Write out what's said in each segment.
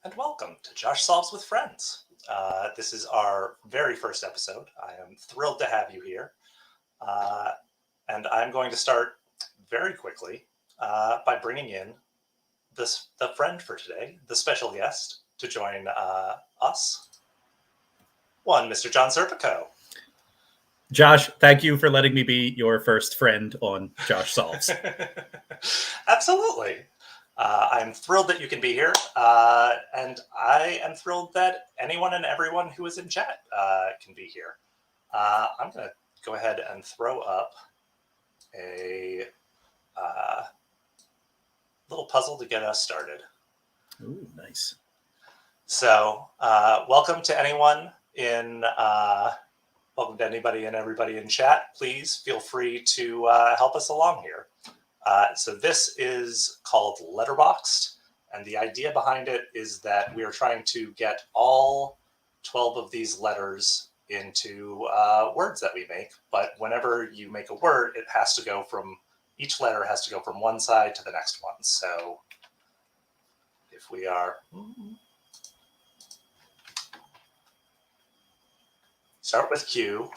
and welcome to Josh Solves with Friends. This is our very first episode. I am thrilled to have you here. Uh, and I'm going to start very quickly by bringing in the friend for today, the special guest to join us. One, Mr. John Serpico. Josh, thank you for letting me be your first friend on Josh Solves. Absolutely. I'm thrilled that you can be here, and I am thrilled that anyone and everyone who is in chat can be here. I'm going to go ahead and throw up a little puzzle to get us started. Ooh, nice. So, welcome to anyone in. Welcome to anybody and everybody in chat. Please feel free to help us along here. So this is called Letterboxed, and the idea behind it is that we are trying to get all 12 of these letters into words that we make, but whenever you make a word, each letter has to go from one side to the next one. So if we are... Start with Q,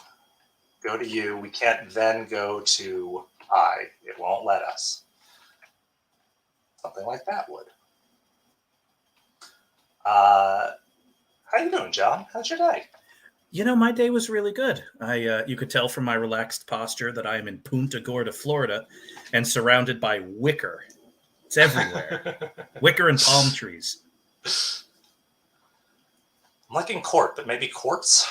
go to U, we can't then go to I. It won't let us. Something like that would. How you doing, John? How's your day? You know, my day was really good. You could tell from my relaxed posture that I am in Punta Gorda, Florida, and surrounded by wicker. It's everywhere. Wicker and palm trees. I'm liking court, but maybe quartz?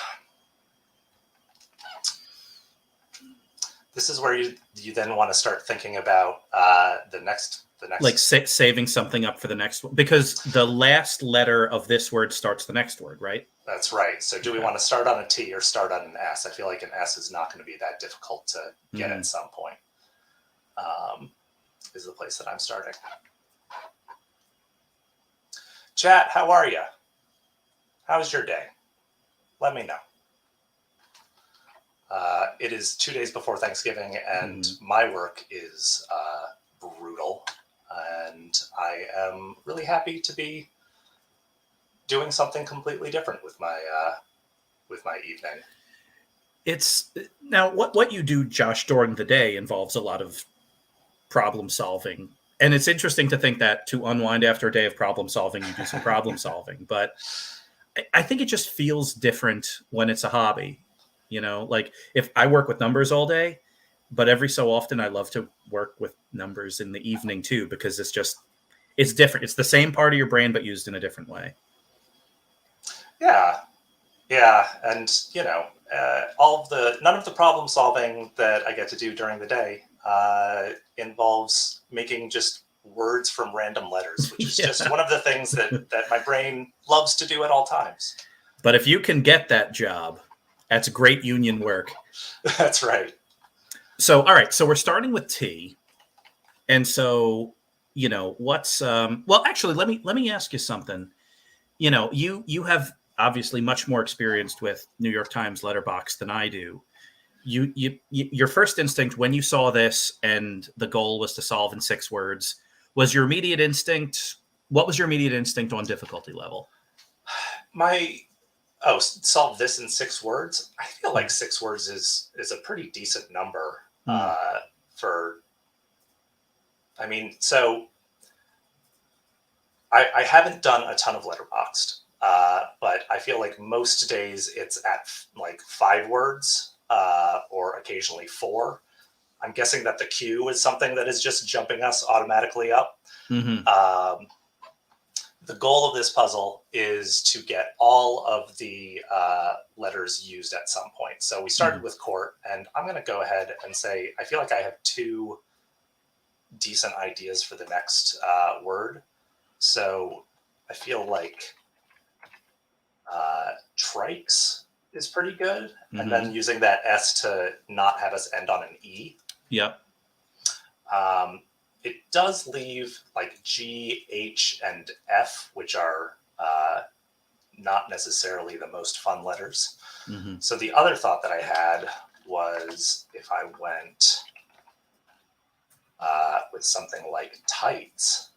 This is where you then want to start thinking about the next. Like saving something up for the next one, because the last letter of this word starts the next word, right? That's right. So do we want to start on a T or start on an S? I feel like an S is not going to be that difficult to get at some point. Is the place that I'm starting. Chat, how are you? How's your day? Let me know. It is 2 days before Thanksgiving, and my work is brutal. And I am really happy to be doing something completely different with my evening. It's now what you do, Josh, during the day involves a lot of problem solving. And it's interesting to think that to unwind after a day of problem solving, you do some problem solving. But I think it just feels different when it's a hobby. You know, like if I work with numbers all day, but every so often I love to work with numbers in the evening too, because it's different. It's the same part of your brain, but used in a different way. Yeah. And, none of the problem solving that I get to do during the day involves making just words from random letters, which is just one of the things that my brain loves to do at all times. But if you can get that job, that's great union work. That's right. So, all right. So we're starting with T. And so, what's well, actually, let me ask you something. You have obviously much more experience with New York Times letterbox than I do. Your first instinct when you saw this and the goal was to solve in 6 words, was your immediate instinct? What was your immediate instinct on difficulty level? Solve this in 6 words. I feel like 6 words is a pretty decent number for. I mean, so I haven't done a ton of letterboxed, but I feel like most days it's at like 5 words or occasionally 4. I'm guessing that the Q is something that is just jumping us automatically up. The goal of this puzzle is to get all of the letters used at some point. So we started with court, and I'm going to go ahead and say I feel like I have 2 decent ideas for the next word. So I feel like trikes is pretty good. And then using that S to not have us end on an E. Yep. It does leave like G, H, and F, which are not necessarily the most fun letters. So the other thought that I had was if I went with something like tights,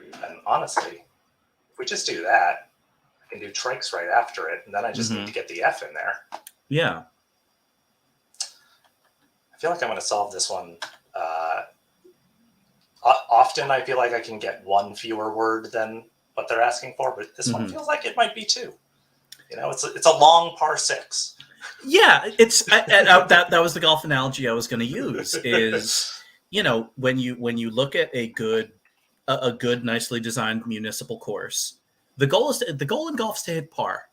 And honestly, if we just do that, I can do trikes right after it, and then I just need to get the F in there. Yeah. I feel like I'm going to solve this one. Often I feel like I can get one fewer word than what they're asking for, but this one feels like it might be two. It's a long par 6. Yeah, that was the golf analogy I was going to use. Is when you look at a good, nicely designed municipal course, the goal in golf is to hit par.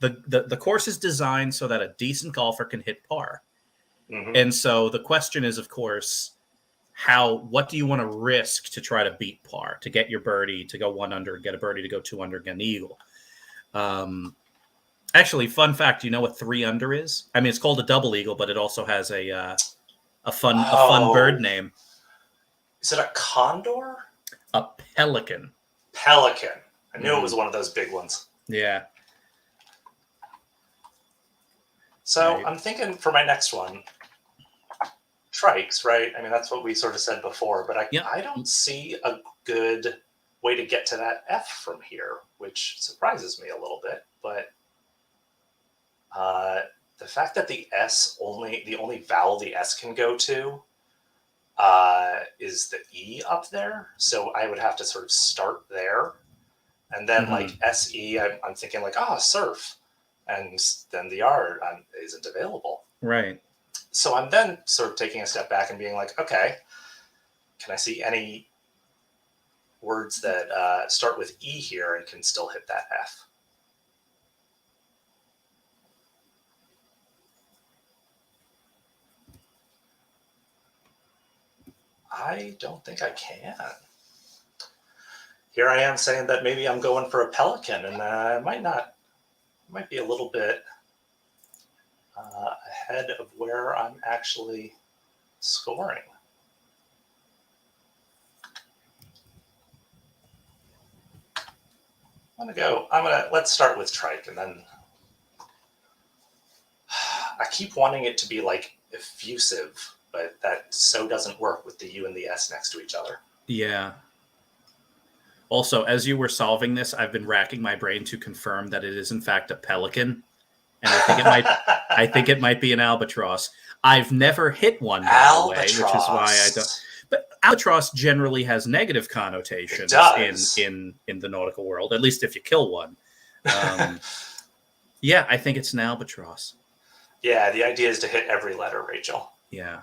The course is designed so that a decent golfer can hit par, and so the question is, of course, what do you want to risk to try to beat par, to get your birdie, to go 1 under, get a birdie, to go 2 under, get an eagle. Actually, fun fact, you know what 3 under is? I mean, it's called a double eagle, but it also has a fun bird name. Is it a condor? A pelican. Pelican. I knew it was one of those big ones. Yeah. So right. I'm thinking for my next one, trikes, right? I mean, that's what we sort of said before, but I don't see a good way to get to that F from here, which surprises me a little bit. But the fact that the only vowel the S can go to is the E up there. So I would have to sort of start there. And then like SE, I'm thinking like, surf. And then the R isn't available. Right. So I'm then sort of taking a step back and being like, okay, can I see any words that start with E here and can still hit that F? I don't think I can. Here I am saying that maybe I'm going for a pelican, and I might be a little bit ahead of where I'm actually scoring. Let's start with trike, and then I keep wanting it to be like effusive, but that so doesn't work with the U and the S next to each other. Yeah. Also, as you were solving this, I've been racking my brain to confirm that it is in fact a pelican, and I think it might be an albatross. I've never hit one, by the way, which is why I don't. But albatross generally has negative connotations in the nautical world, at least if you kill one. Yeah, I think it's an albatross. Yeah, the idea is to hit every letter, Rachel. Yeah.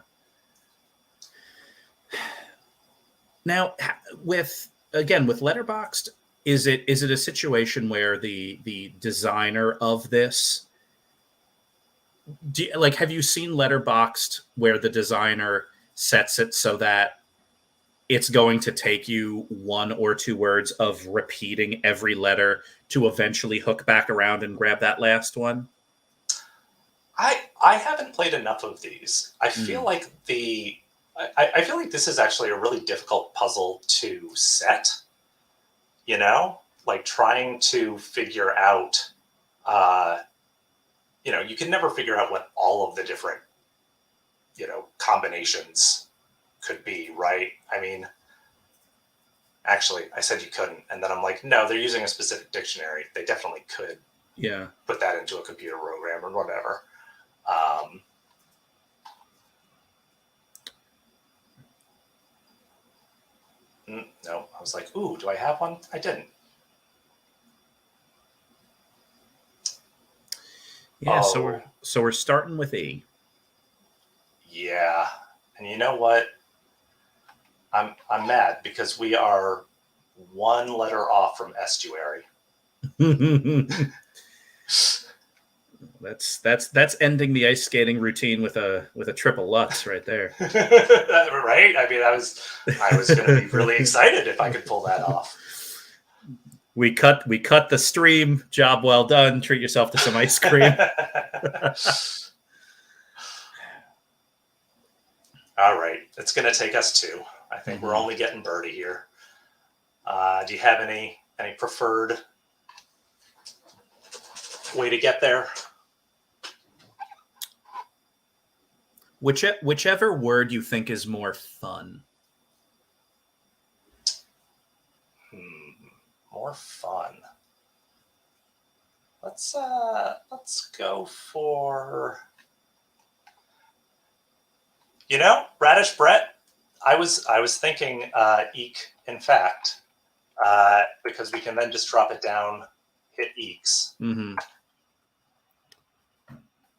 Now, with Letterboxd, is it a situation where the designer of this, have you seen Letterboxd where the designer sets it so that it's going to take you 1 or 2 words of repeating every letter to eventually hook back around and grab that last one? I haven't played enough of these. I feel like I feel like this is actually a really difficult puzzle to set, like trying to figure out, you can never figure out what all of the different, combinations could be, right? I mean, actually, I said you couldn't. And then I'm like, no, they're using a specific dictionary. They definitely could put that into a computer program or whatever. No, I was like, ooh, do I have one? I didn't. Yeah, so we're starting with E. Yeah, and you know what? I'm mad because we are 1 letter off from estuary. That's ending the ice skating routine with a triple Lutz right there. Right? I mean, I was going to be really excited if I could pull that off. We cut the stream. Job well done. Treat yourself to some ice cream. All right, it's going to take us 2. I think we're only getting birdie here. Do you have any preferred way to get there? Whichever word you think is more fun. more fun. Let's go for, Radish Brett. I was thinking eek, in fact, because we can then just drop it down, hit eeks. Mm-hmm.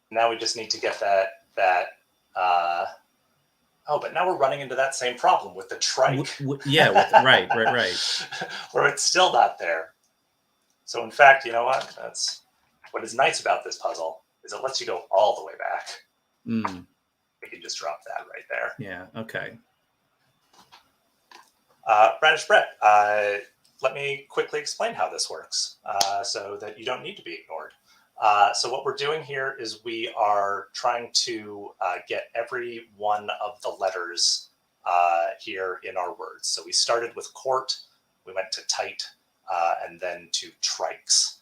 Now we just need to get that. But now we're running into that same problem with the trike. Right. Where it's still not there. So in fact, you know what? That's what is nice about this puzzle is it lets you go all the way back. Mm. We can just drop that right there. Yeah. Okay. Radish Brett, let me quickly explain how this works so that you don't need to be ignored. So what we're doing here is we are trying to get every one of the letters here in our words. So we started with court, we went to tight, and then to trikes.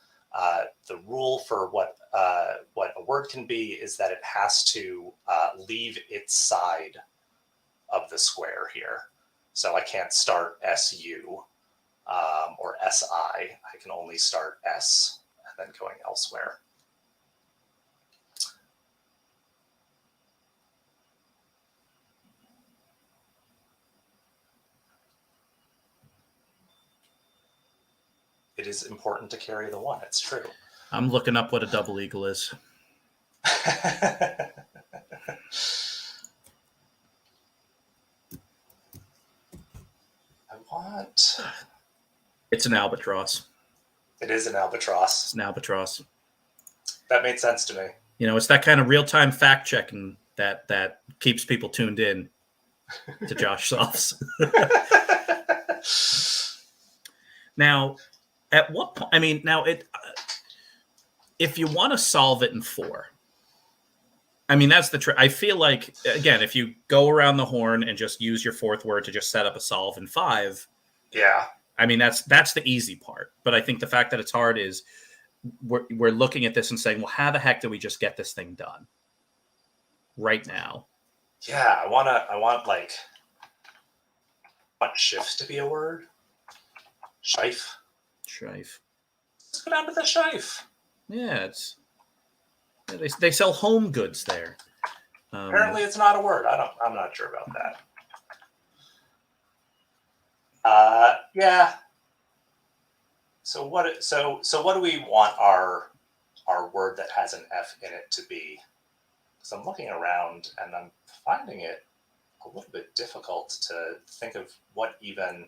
The rule for what a word can be is that it has to leave its side of the square here. So I can't start SU or SI. I can only start S and then going elsewhere. It is important to carry the one. It's true. I'm looking up what a double eagle is. I want... It's an albatross. It is an albatross. It's an albatross. That made sense to me. It's that kind of real-time fact-checking that keeps people tuned in to Josh Solves. Now, at what point? I mean, now if you want to solve it in 4, I mean that's the trick. I feel like again, if you go around the horn and just use your 4th word to just set up a solve in 5, yeah. I mean that's the easy part. But I think the fact that it's hard is we're looking at this and saying, well, how the heck do we just get this thing done right now? Yeah, I want shift to be a word. Shife. Let's go down to the shife. Yeah, they sell home goods there. Apparently, it's not a word. I'm not sure about that. Yeah. So what do we want our word that has an F in it to be? Because I'm looking around and I'm finding it a little bit difficult to think of what even.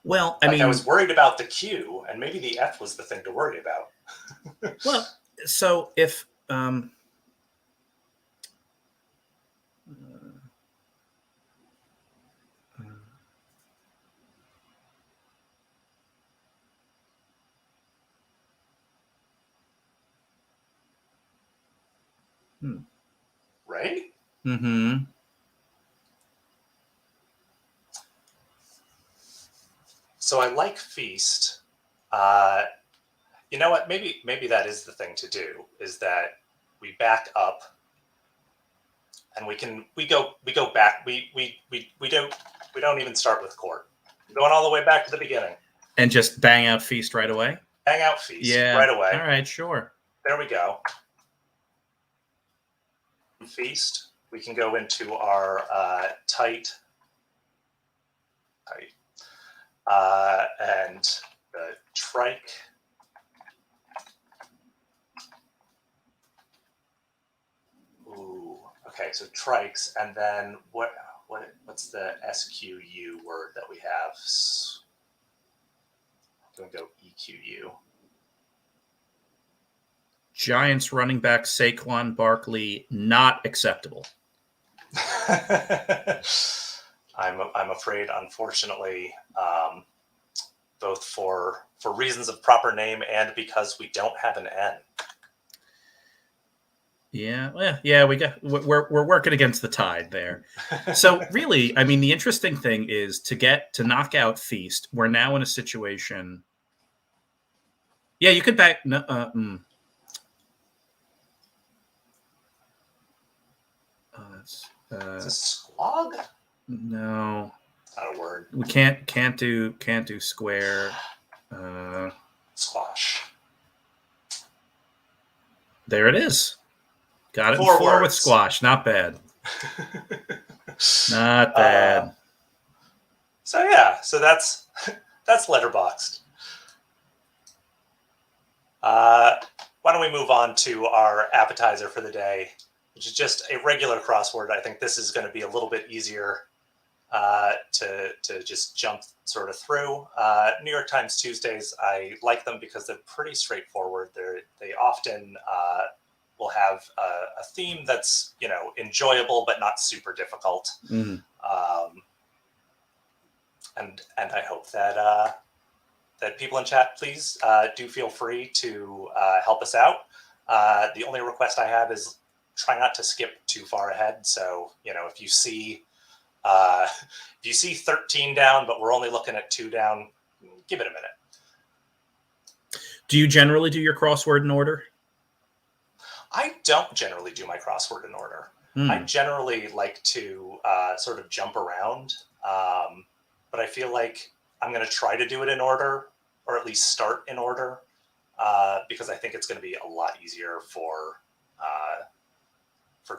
Well, I mean, I was worried about the Q, and maybe the F was the thing to worry about. Well, so if right? Mm-hmm. So I like feast. You know what? Maybe that is the thing to do. Is that we back up, and we go back. We don't even start with court. We're going all the way back to the beginning. And just bang out feast right away. Bang out feast right away. All right, sure. There we go. Feast. We can go into our tight, and the trike. Ooh, okay. So trikes, and then what's the SQU word that we have? I'm gonna go EQU. Giants running back Saquon Barkley not acceptable. I'm afraid, unfortunately, both for reasons of proper name and because we don't have an N. Yeah, we're working against the tide there. So really, I mean, the interesting thing is to knock out feast. We're now in a situation. Yeah, you could back. No, Is this squog? No, Not a word. We can't do square. Squash. There it is. Got it in 4 4 with words. squash. Not bad. Not bad. So yeah, so that's letterboxed. Why don't we move on to our appetizer for the day, which is just a regular crossword. I think this is going to be a little bit easier to just jump sort of through. New York Times Tuesdays, I like them because they're pretty straightforward. They often will have a theme that's enjoyable but not super difficult. Mm. And I hope that that people in chat, please do feel free to help us out. The only request I have is try not to skip too far ahead. So if you see 13 down, but we're only looking at 2 down, give it a minute. Do you generally do your crossword in order? I don't generally do my crossword in order. I generally like to sort of jump around, but I feel like I'm going to try to do it in order, or at least start in order, because I think it's going to be a lot easier for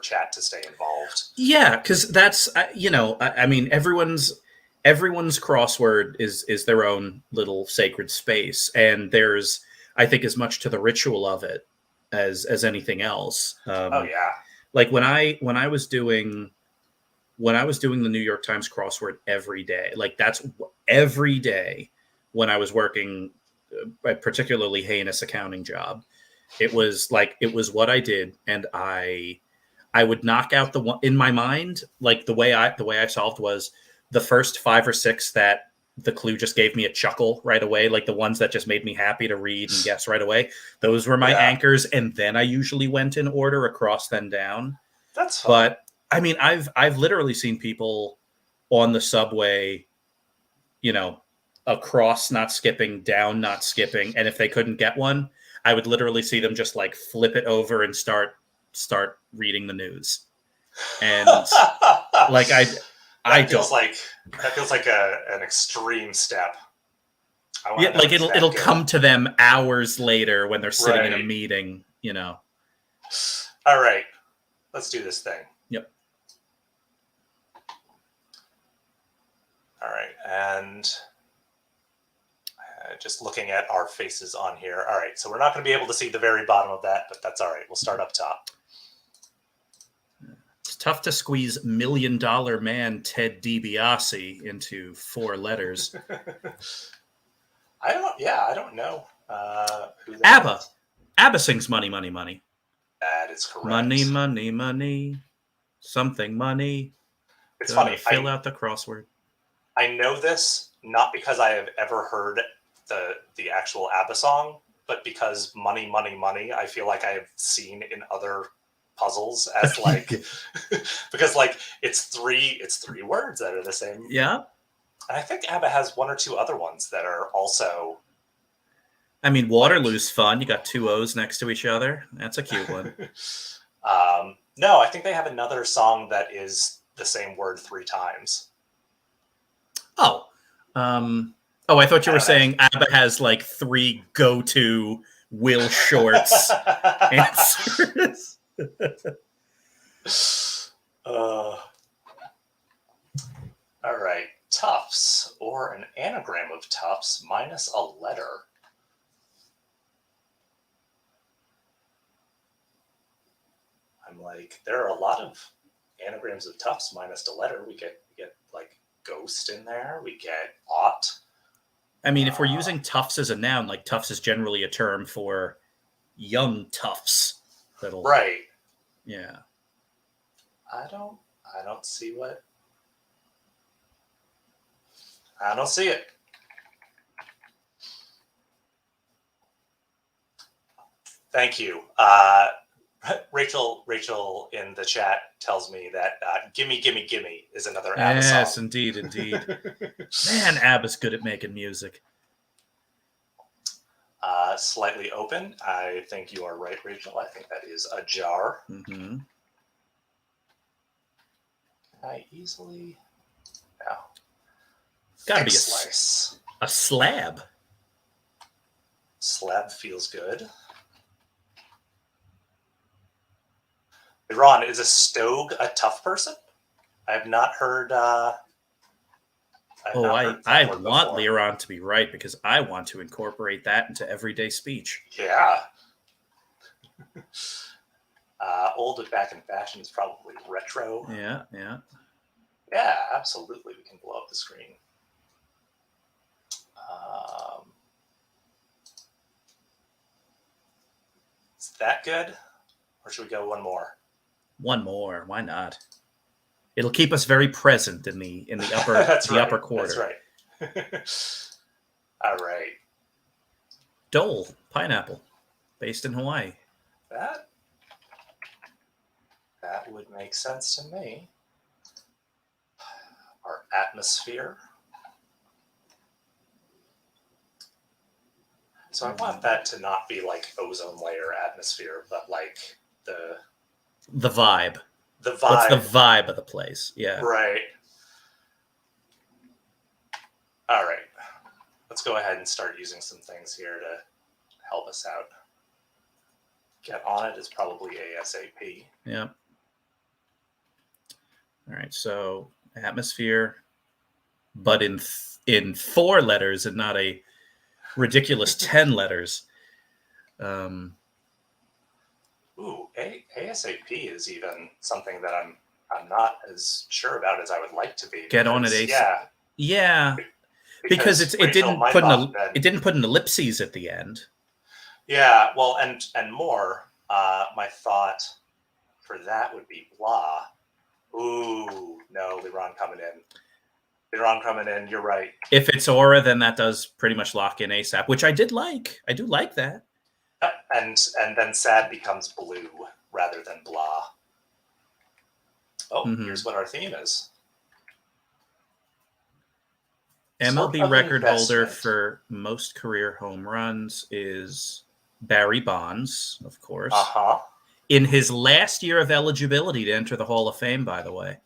chat to stay involved. Yeah, because that's I mean, everyone's crossword is their own little sacred space, and there's, I think, as much to the ritual of it as anything else. Oh yeah. Like when I was doing the New York Times crossword every day, like that's every day when I was working a particularly heinous accounting job, it was what I did, and I would knock out the one in my mind. Like the way I solved was the first 5 or 6 that the clue just gave me a chuckle right away, like the ones that just made me happy to read and guess right away. Those were my anchors, and then I usually went in order across then down. That's fun. But I mean, I've literally seen people on the subway, across not skipping, down not skipping, and if they couldn't get one, I would literally see them just like flip it over and start reading the news. And like that feels like an extreme step. Yeah, like it'll come to them hours later when they're sitting in a meeting, All right, let's do this thing. Yep. All right, and just looking at our faces on here. All right, so we're not going to be able to see the very bottom of that, but that's all right. We'll start up top. It's tough to squeeze $1 Million Man Ted DiBiase into 4 letters. I don't know who that ABBA. is. ABBA sings Money, Money, Money. That is correct. Money, money, money. Something money. It's funny. Fill out the crossword. I know this not because I have ever heard the actual ABBA song, but because Money, Money, Money, I feel like I have seen in other puzzles as like because like it's three words that are the same. Yeah. And I think ABBA has 1 or 2 other ones that are also. I mean, Waterloo's fun. You got 2 O's next to each other. That's a cute one. No, I think they have another song that is the same word 3 times. Oh. I thought you were saying ABBA has like 3 go-to Will Shorts answers. All right. Tufts, or an anagram of Tufts minus a letter. I'm like, there are a lot of anagrams of Tufts minus a letter. We get like ghost in there. We get ought. I mean, if we're using Tufts as a noun, like Tufts is generally a term for young toughs. Right. Yeah. I don't see what. I don't see it. Thank you. Rachel in the chat tells me that Gimme, Gimme, Gimme is another ABBA song. Yes, indeed. Man, ABBA's good at making music. Slightly open. I think you are right, Rachel. I think that is a jar. Mm-hmm. I easily. No. Gotta be slice. A slab. Slab feels good. Ron, is a Stogue a tough person? I have not heard. I I want Liron to be right because I want to incorporate that into everyday speech. Yeah. Old and back in fashion is probably retro. Yeah, yeah. Yeah, absolutely. We can blow up the screen. Is that good? Or should we go one more? One more. Why not? It'll keep us very present in the upper upper quarter. That's right. All right. Dole pineapple, based in Hawaii. That would make sense to me. Our atmosphere. So I want that to not be like ozone layer atmosphere, but like the vibe. The vibe. What's the vibe of the place? Yeah. Right. All right. Let's go ahead and start using some things here to help us out. Get on it is probably ASAP. Yeah. All right. So atmosphere, but in 4 letters and not a ridiculous 10 letters. Ooh, ASAP is even something that I'm not as sure about as I would like to be. Get on it ASAP. Yeah. Because it didn't put an ellipses at the end. Yeah, well, and more. My thought for that would be blah. Ooh, no, Liron coming in. You're right. If it's aura, then that does pretty much lock in ASAP, which I did like. I do like that. And then sad becomes blue rather than blah. Oh, Here's what our theme is. MLB record holder for most career home runs is Barry Bonds, of course. In his last year of eligibility to enter the Hall of Fame, by the way.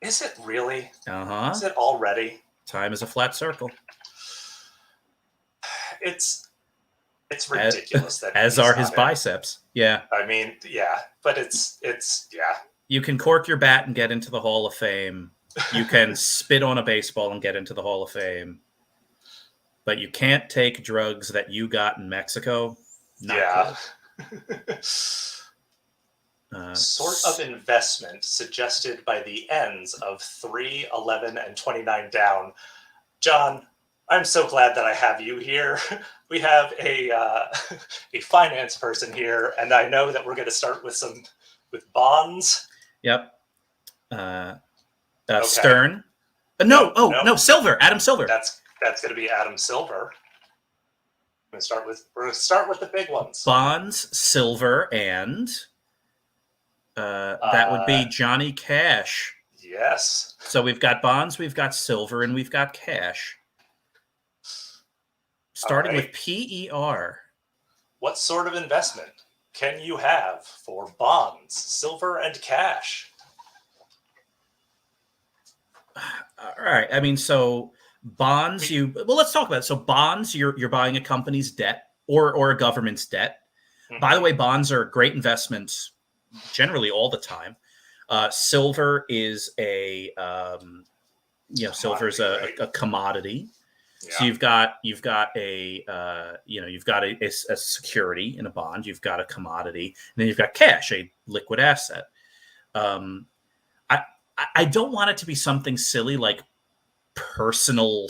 Is it really? Is it already? Time is a flat circle. It's ridiculous that as are his biceps. Yeah. I mean, yeah, but it's yeah. You can cork your bat and get into the Hall of Fame. You can spit on a baseball and get into the Hall of Fame. But you can't take drugs that you got in Mexico. Not sort of investment suggested by the ends of 3, 11, and 29 down. John, I'm so glad that I have you here. We have a finance person here, and I know that we're going to start with bonds. Yep. Okay. Stern. No, Silver. Adam Silver. That's going to be Adam Silver. We're going to start with the big ones. Bonds, Silver, and that would be Johnny Cash. Yes. So we've got Bonds, we've got Silver, and we've got Cash. Starting with PER. What sort of investment can you have for bonds, silver, and cash? All right. I mean, so bonds, let's talk about it. So bonds, you're buying a company's debt or a government's debt. Mm-hmm. By the way, bonds are great investments generally all the time. Silver is silver's a commodity. Yeah. So you've got a security in a bond. You've got a commodity, and then you've got cash, a liquid asset. I don't want it to be something silly like personal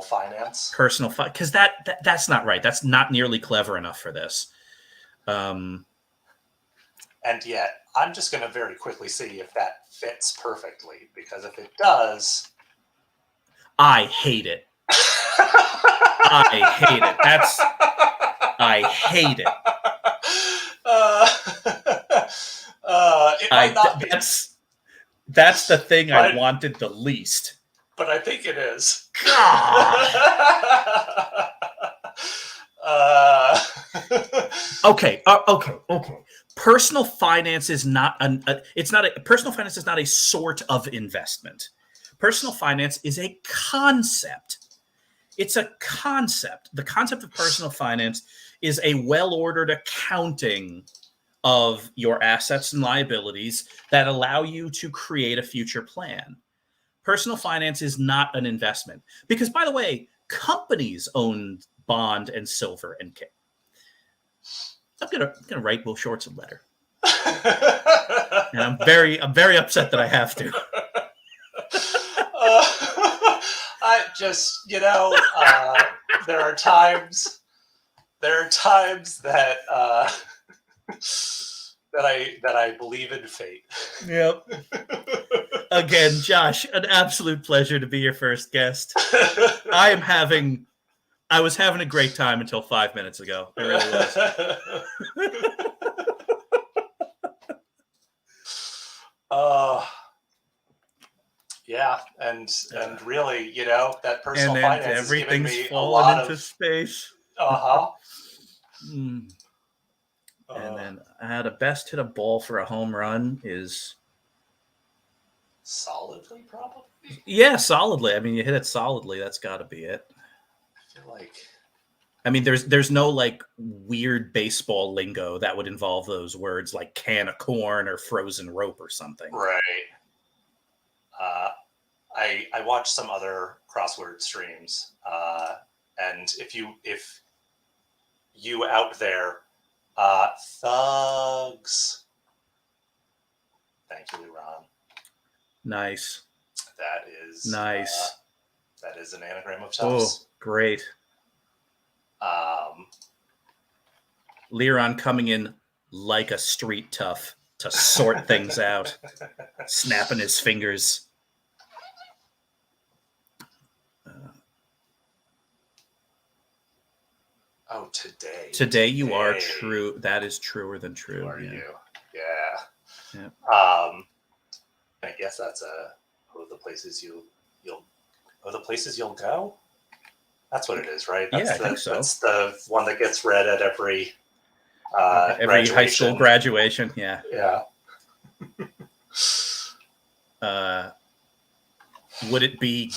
finance, because that's not right. That's not nearly clever enough for this. And yet, I'm just going to very quickly see if that fits perfectly, because if it does, I hate it. I hate it. I hate it. It might not be. That's the thing I wanted the least. But I think it is. Okay. Personal finance is not personal finance is not a sort of investment. Personal finance is a concept. It's a concept. The concept of personal finance is a well-ordered accounting of your assets and liabilities that allow you to create a future plan. Personal finance is not an investment because, by the way, companies own bond and silver and cash. I'm gonna write Will Shortz a letter, and I'm very upset that I have to. I just, there are times that that I believe in fate. Yep. Again, Josh, an absolute pleasure to be your first guest. I was having a great time until 5 minutes ago. I really was. Yeah, and really, that personal finance is giving me a lot into of space. And then the best hit a ball for a home run is solidly, probably. Yeah, solidly. I mean, you hit it solidly. That's got to be it. I feel like. I mean, there's no like weird baseball lingo that would involve those words like can of corn or frozen rope or something. Right. I watched some other crossword streams, and if you out there, thugs. Thank you, Ron. Nice. That is nice. That is an anagram of toughs. Oh, great. Liron coming in like a street tough to sort things out, snapping his fingers. Today. Today you are true. That is truer than true. Who are you? Yeah. I guess that's the places you'll go. That's what it is, right? I think so. That's the one that gets read at every high school graduation. Yeah. Yeah. Would it be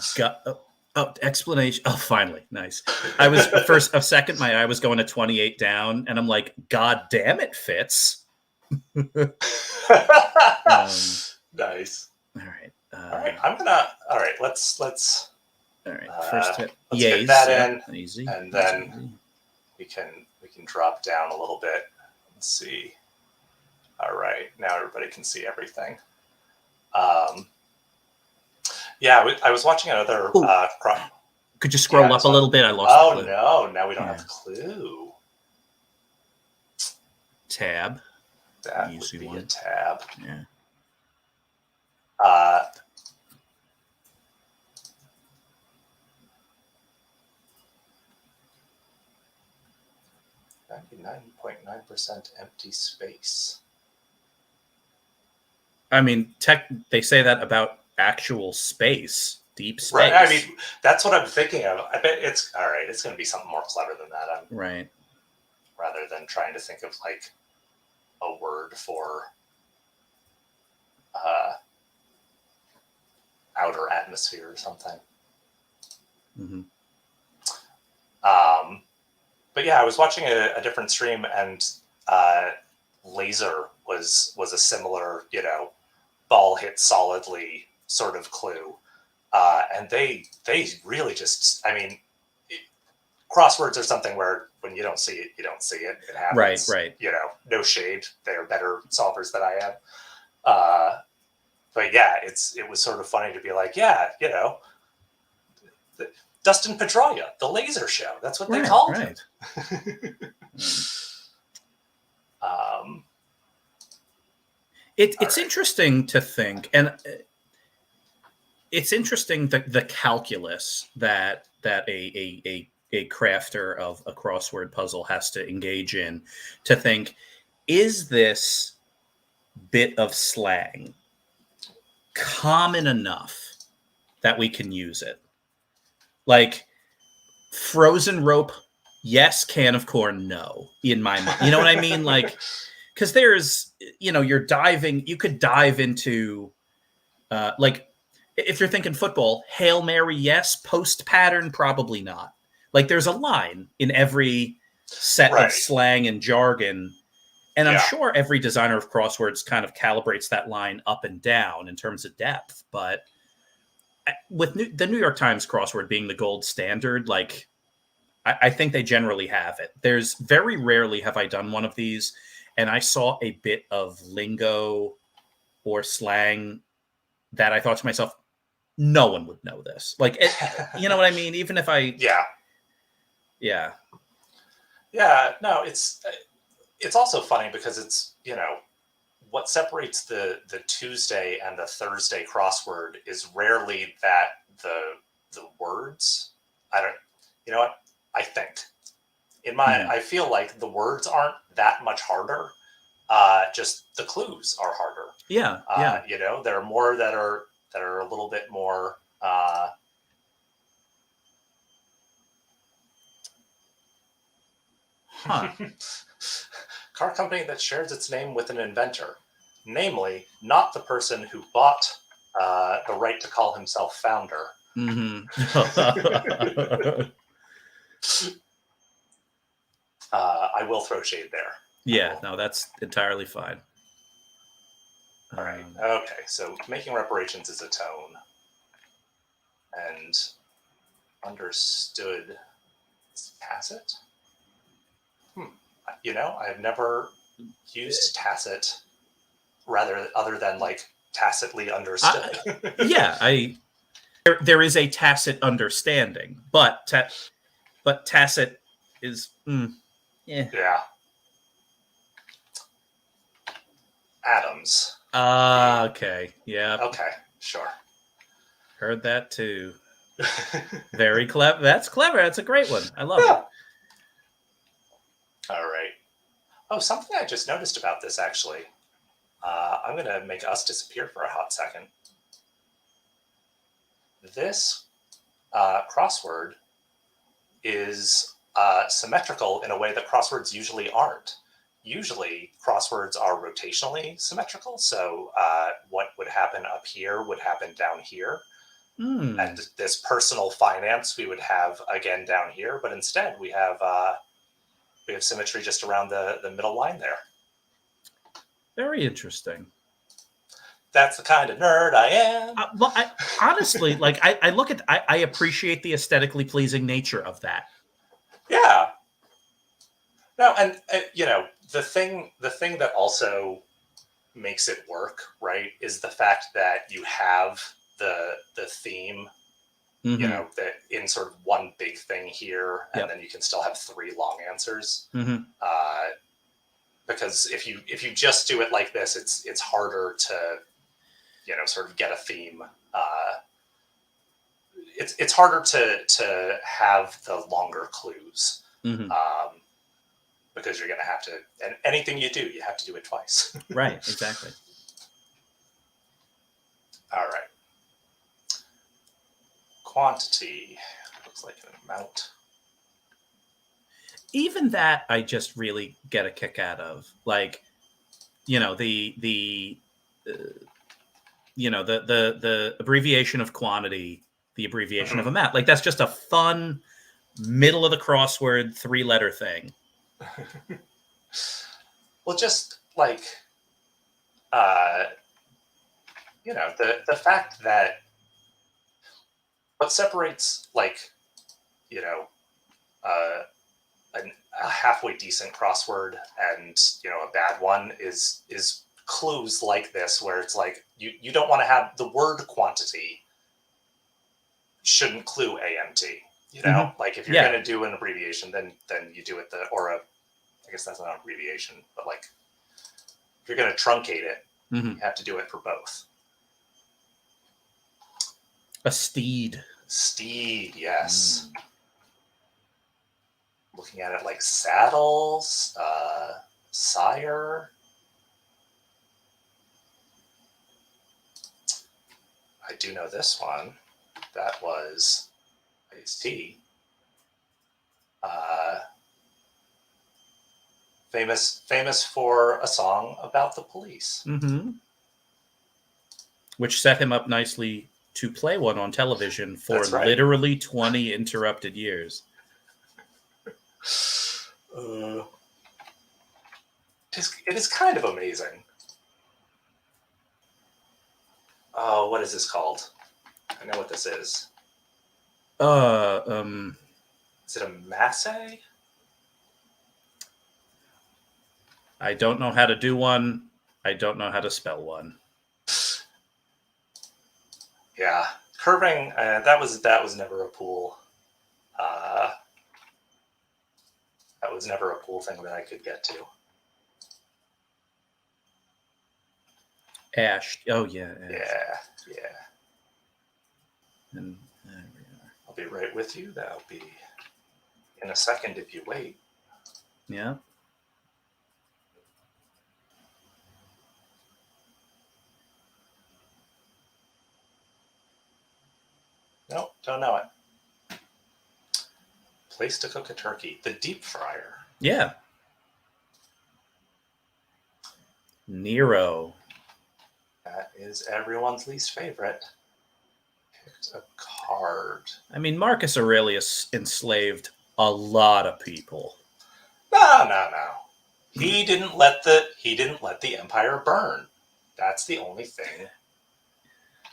explanation? Oh, finally, nice. I was a second. My eye was going to 28 down, and I'm like, God damn it, Fitz. Nice. All right. All right. Let's. All right. First hit. Let's get that in, easy, and then we can drop down a little bit and see. All right. Now everybody can see everything. Yeah, I was watching another. Could you scroll up a little bit? I lost. The clue. No! Now we don't have the clue. Tab. That would be a tab. Yeah. 99.9% empty space. I mean, they say that about actual space, deep space. Right. I mean, that's what I'm thinking of. I bet it's all right. It's going to be something more clever than that. Right. Rather than trying to think of like a word for outer atmosphere or something. Mm-hmm. But yeah, I was watching a different stream, and laser was a similar, ball hit solidly sort of clue. And they really just, I mean, crosswords are something where when you don't see it, you don't see it. It happens. Right. No shade. They're better solvers than I am. But yeah, it was sort of funny to be like, Dustin Pedroia, the laser show. That's what they called him. It's interesting to think, and it's interesting the calculus that a crafter of a crossword puzzle has to engage in to think, is this bit of slang common enough that we can use it? Like frozen rope, yes. Can of corn, no. In my mind, you know what I mean? Like, because there's, you could dive into, like, if you're thinking football, Hail Mary, yes. Post pattern, probably not. Like there's a line in every set of Right. slang and jargon. And I'm Yeah. sure every designer of crosswords kind of calibrates that line up and down in terms of depth. But with the New York Times crossword being the gold standard, like I think they generally have it. There's very rarely have I done one of these and I saw a bit of lingo or slang that I thought to myself, no one would know this. Like, you know what I mean? Even if I, Yeah. yeah, No, it's also funny because it's, what separates the Tuesday and the Thursday crossword is rarely that the words. I don't. You know what? I think I feel like the words aren't that much harder. Just the clues are harder. yeah. There are more that are a little bit more. Huh. Car company that shares its name with an inventor, namely not the person who bought the right to call himself founder. Mm-hmm. I will throw shade there. Yeah, no, that's entirely fine. All right. Okay. So making reparations is a tone, and understood is tacit. I've never used tacit other than like tacitly understood. There is a tacit understanding, but tacit is Yeah. Atoms. Okay. Yeah. Okay. Sure. Heard that too. Very clever. That's clever. That's a great one. I love it. All right. Oh, something I just noticed about this actually. I'm going to make us disappear for a hot second. This crossword is symmetrical in a way that crosswords usually aren't. Usually, crosswords are rotationally symmetrical. So what would happen up here would happen down here. And this personal finance we would have again down here. But instead, we have symmetry just around the middle line there. Very interesting. That's the kind of nerd I am. Well, honestly, like I look at, I appreciate the aesthetically pleasing nature of that. Yeah. No, and the thing that also makes it work, right, is the fact that you have the theme, that in sort of one big thing here, and then you can still have three long answers. Because if you just do it like this, it's harder to sort of get a theme. It's harder to have the longer clues. Because you're going to have to, and anything you do, you have to do it twice. Right, exactly. All right. Quantity looks like an amount. Even that, I just really get a kick out of, like, the abbreviation of quantity, the abbreviation of amount. Like that's just a fun middle of the crossword 3-letter thing. Well, just like, the fact that what separates like, a halfway decent crossword and, a bad one is clues like this, where it's like, you don't want to have the word quantity shouldn't clue AMT, like if you're going to do an abbreviation, then you do it I guess that's not an abbreviation, but like if you're going to truncate it, you have to do it for both. A steed. Steed, yes. Looking at it like saddles, sire. I do know this one. That was Ice-T. Famous for a song about the police. Which set him up nicely to play one on television for That's right. literally 20 interrupted years. It is kind of amazing. Oh, what is this called? I know what this is. Is it a masse? I don't know how to do one. I don't know how to spell one. Yeah, curving. That was never a pool. That was never a pool thing that I could get to. Ash. Oh yeah. Ash. Yeah. And there we are. I'll be right with you. That'll be in a second if you wait. Yeah. Nope, don't know it. Place to cook a turkey. The deep fryer. Yeah. Nero. That is everyone's least favorite. Picked a card. I mean, Marcus Aurelius enslaved a lot of people. No. He didn't let the empire burn. That's the only thing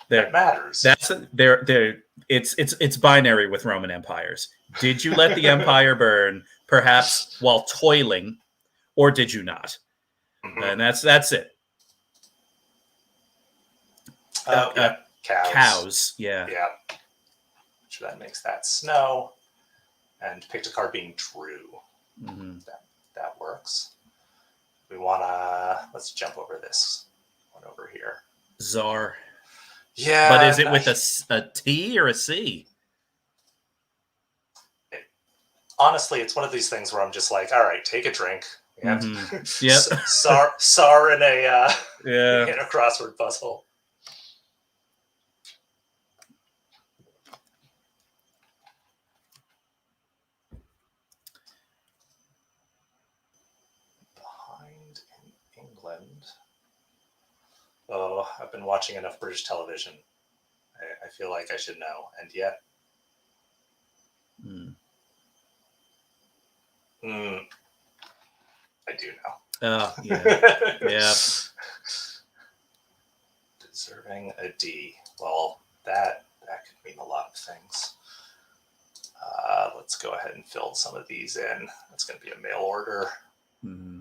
that matters. It's binary with Roman empires. Did you let the empire burn, perhaps while toiling, or did you not? Mm-hmm. And that's it. Yeah. Cows. Yeah. So that makes that snow. And picked a card being Drew. Mm-hmm. That works. We wanna let's jump over this one over here. Czar. Yeah. But is it with a T or a C? Honestly, it's one of these things where I'm just like, all right, take a drink. Mm-hmm. Yep. Sar in a crossword puzzle. Behind in England. Oh, I've been watching enough British television. I feel like I should know, and yet. I do know. Oh, yeah. Yeah. Deserving a D. Well, that could mean a lot of things. Let's go ahead and fill some of these in. That's going to be a mail order. Mm-hmm.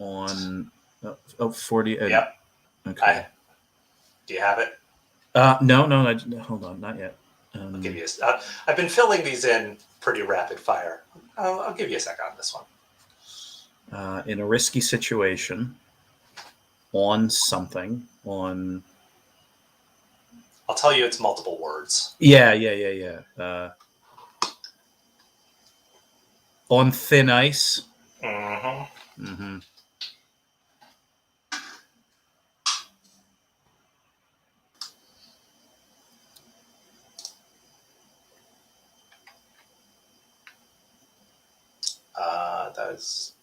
On 40. Yep. Okay. Do you have it? No. Hold on, not yet. I'll give you. I've been filling these in pretty rapid fire. I'll give you a second on this one. In a risky situation, on something, on. I'll tell you, it's multiple words. Yeah. On thin ice. Mm-hmm. Mm-hmm.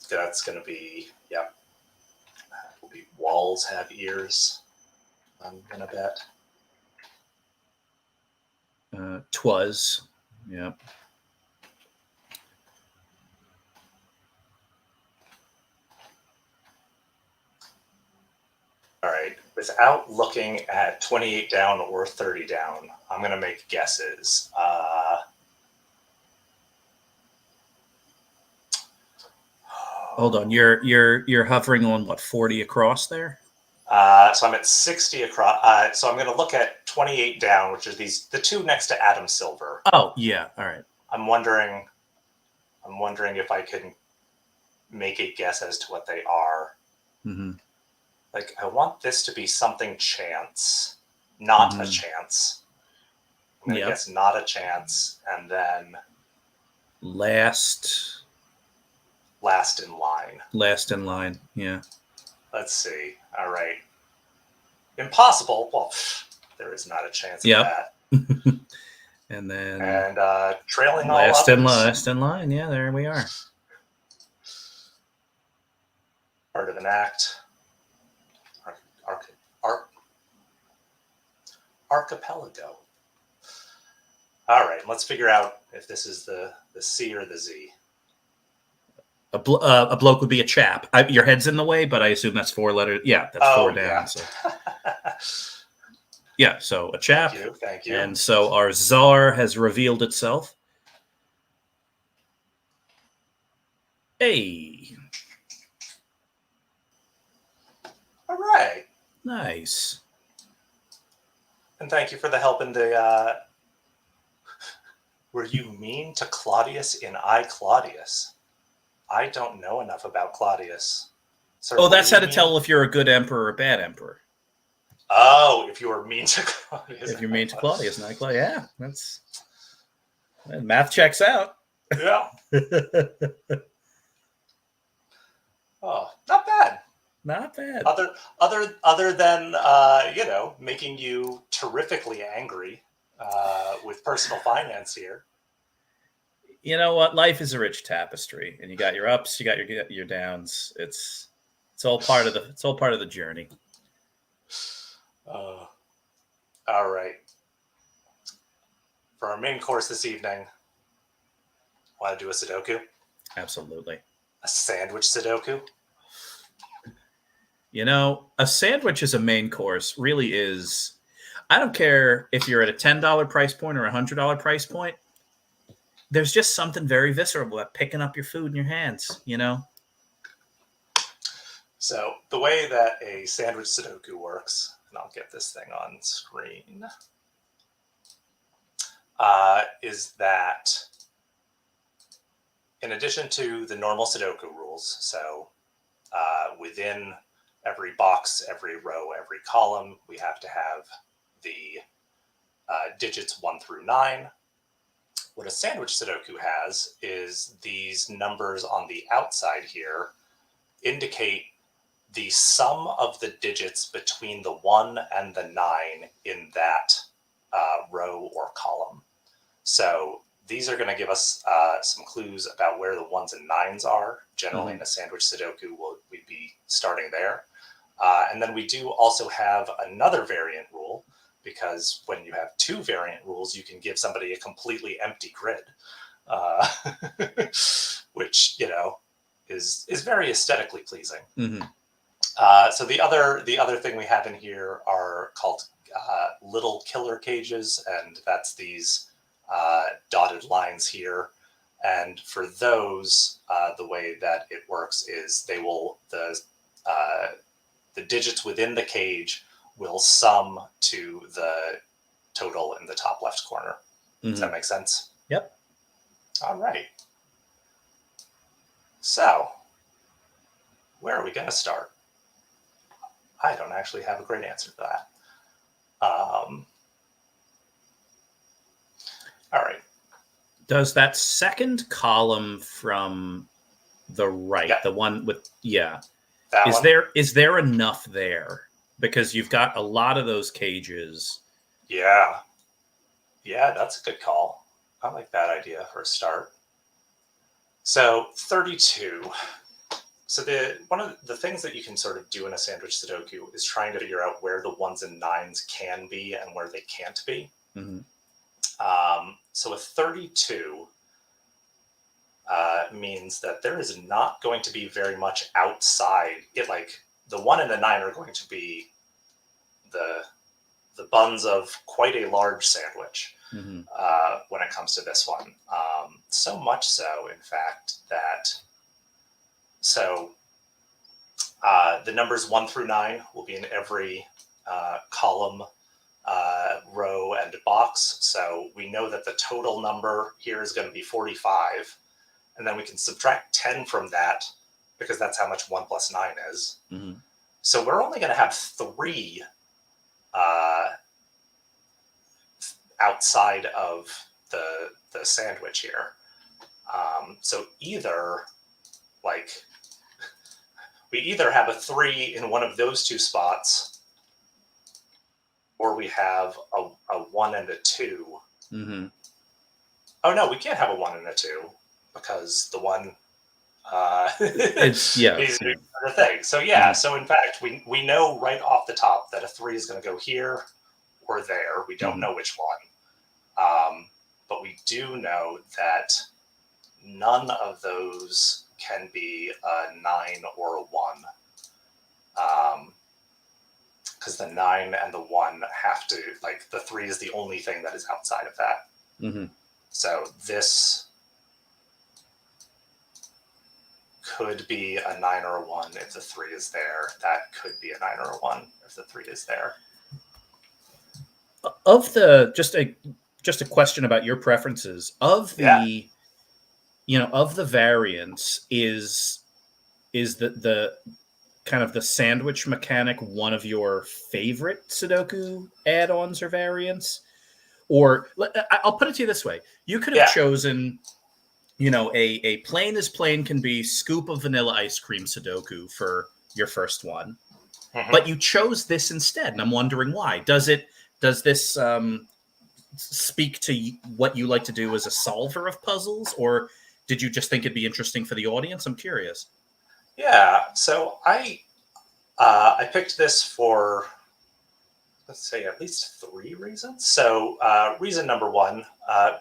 That's going to be, yep. Will be walls have ears, I'm going to bet. Twas, yep. All right, without looking at 28 down or 30 down, I'm going to make guesses. Hold on, you're hovering on what, 40 across there? So I'm at 60 across. So I'm going to look at 28 down, which are the two next to Adam Silver. Oh yeah, all right. I'm wondering if I can make a guess as to what they are. Mm-hmm. Like, I want this to be something chance, not a chance. I'm going to guess not a chance, and then last in line. Last in line, yeah. Let's see. All right. Impossible. Well, there is not a chance of that. And then trailing last all last in line. Yeah, there we are. Part of an act. Our archipelago. All right, let's figure out if this is the C or the Z. A bloke would be a chap. Your head's in the way, but I assume that's 4 letters. Yeah, that's 4 down. Yeah. So. Yeah, so a chap. Thank you. And so our czar has revealed itself. Hey. All right. Nice. And thank you for the help in the... Were you mean to Claudius in I, Claudius? I don't know enough about Claudius. Sir, oh, that's how to tell if you're a good emperor or a bad emperor. Oh, if you were mean to Claudius. If you're mean to Claudius, not Claudius. Yeah, that's... math checks out. Yeah. Oh, not bad. Not bad. Other than making you terrifically angry with personal finance here. You know what? Life is a rich tapestry, and you got your ups, you got your downs. It's all part of the journey. All right. For our main course this evening, want to do a Sudoku? Absolutely. A sandwich Sudoku? You know, a sandwich as a main course really is... I don't care if you're at a $10 price point or a $100 price point. There's just something very visceral about picking up your food in your hands, you know? So the way that a sandwich Sudoku works, and I'll get this thing on screen, is that in addition to the normal Sudoku rules, so within every box, every row, every column, we have to have the digits 1 through 9. What a sandwich Sudoku has is these numbers on the outside here indicate the sum of the digits between the 1 and the 9 in that row or column. So these are going to give us some clues about where the 1s and 9s are. Generally, in a sandwich Sudoku, we'd be starting there. And then we do also have another variant rule, because when you have 2 variant rules, you can give somebody a completely empty grid, which, is very aesthetically pleasing. Mm-hmm. So the other thing we have in here are called little killer cages, and that's these dotted lines here. And for those, the way that it works is the digits within the cage will sum to the total in the top left corner. Mm-hmm. Does that make sense? Yep. All right. So, where are we going to start? I don't actually have a great answer to that. All right. Does that second column from the right, the one with, is there enough there? Because you've got a lot of those cages. Yeah, that's a good call. I like that idea for a start. So 32. So one of the things that you can sort of do in a sandwich Sudoku is trying to figure out where the 1s and 9s can be and where they can't be. Mm-hmm. So a 32 means that there is not going to be very much outside it. Like the 1 and the 9 are going to be the buns of quite a large sandwich. Mm-hmm. When it comes to this one. So much so, in fact, that the numbers 1 through 9 will be in every column, row, and box. So we know that the total number here is going to be 45. And then we can subtract 10 from that because that's how much 1 plus 9 is. Mm-hmm. So we're only going to have 3 outside of the sandwich here. So we either have a 3 in one of those 2 spots, or we have a 1 and a 2. Mm-hmm. Oh no, we can't have a 1 and a 2 because the 1 it's is the thing. So yeah, mm-hmm. So in fact, we know right off the top that a 3 is going to go here, or there. We don't Mhm. know which one. But we do know that none of those can be a 9 or a 1. Because the 9 and the 1 have to, like, the 3 is the only thing that is outside of that. Mm-hmm. So this could be a 9 or a 1 if the 3 is there. That could be a 9 or a 1 if the 3 is there. Of the just a question about your preferences of the of the variants is the kind of the sandwich mechanic one of your favorite Sudoku add-ons or variants? Or I'll put it to you this way: you could have chosen, a plain as plain can be scoop of vanilla ice cream Sudoku for your first one, but you chose this instead, and I'm wondering why. Does this speak to what you like to do as a solver of puzzles, or did you just think it'd be interesting for the audience? I'm curious. Yeah, so I picked this for, let's say, at least 3 reasons. So reason number 1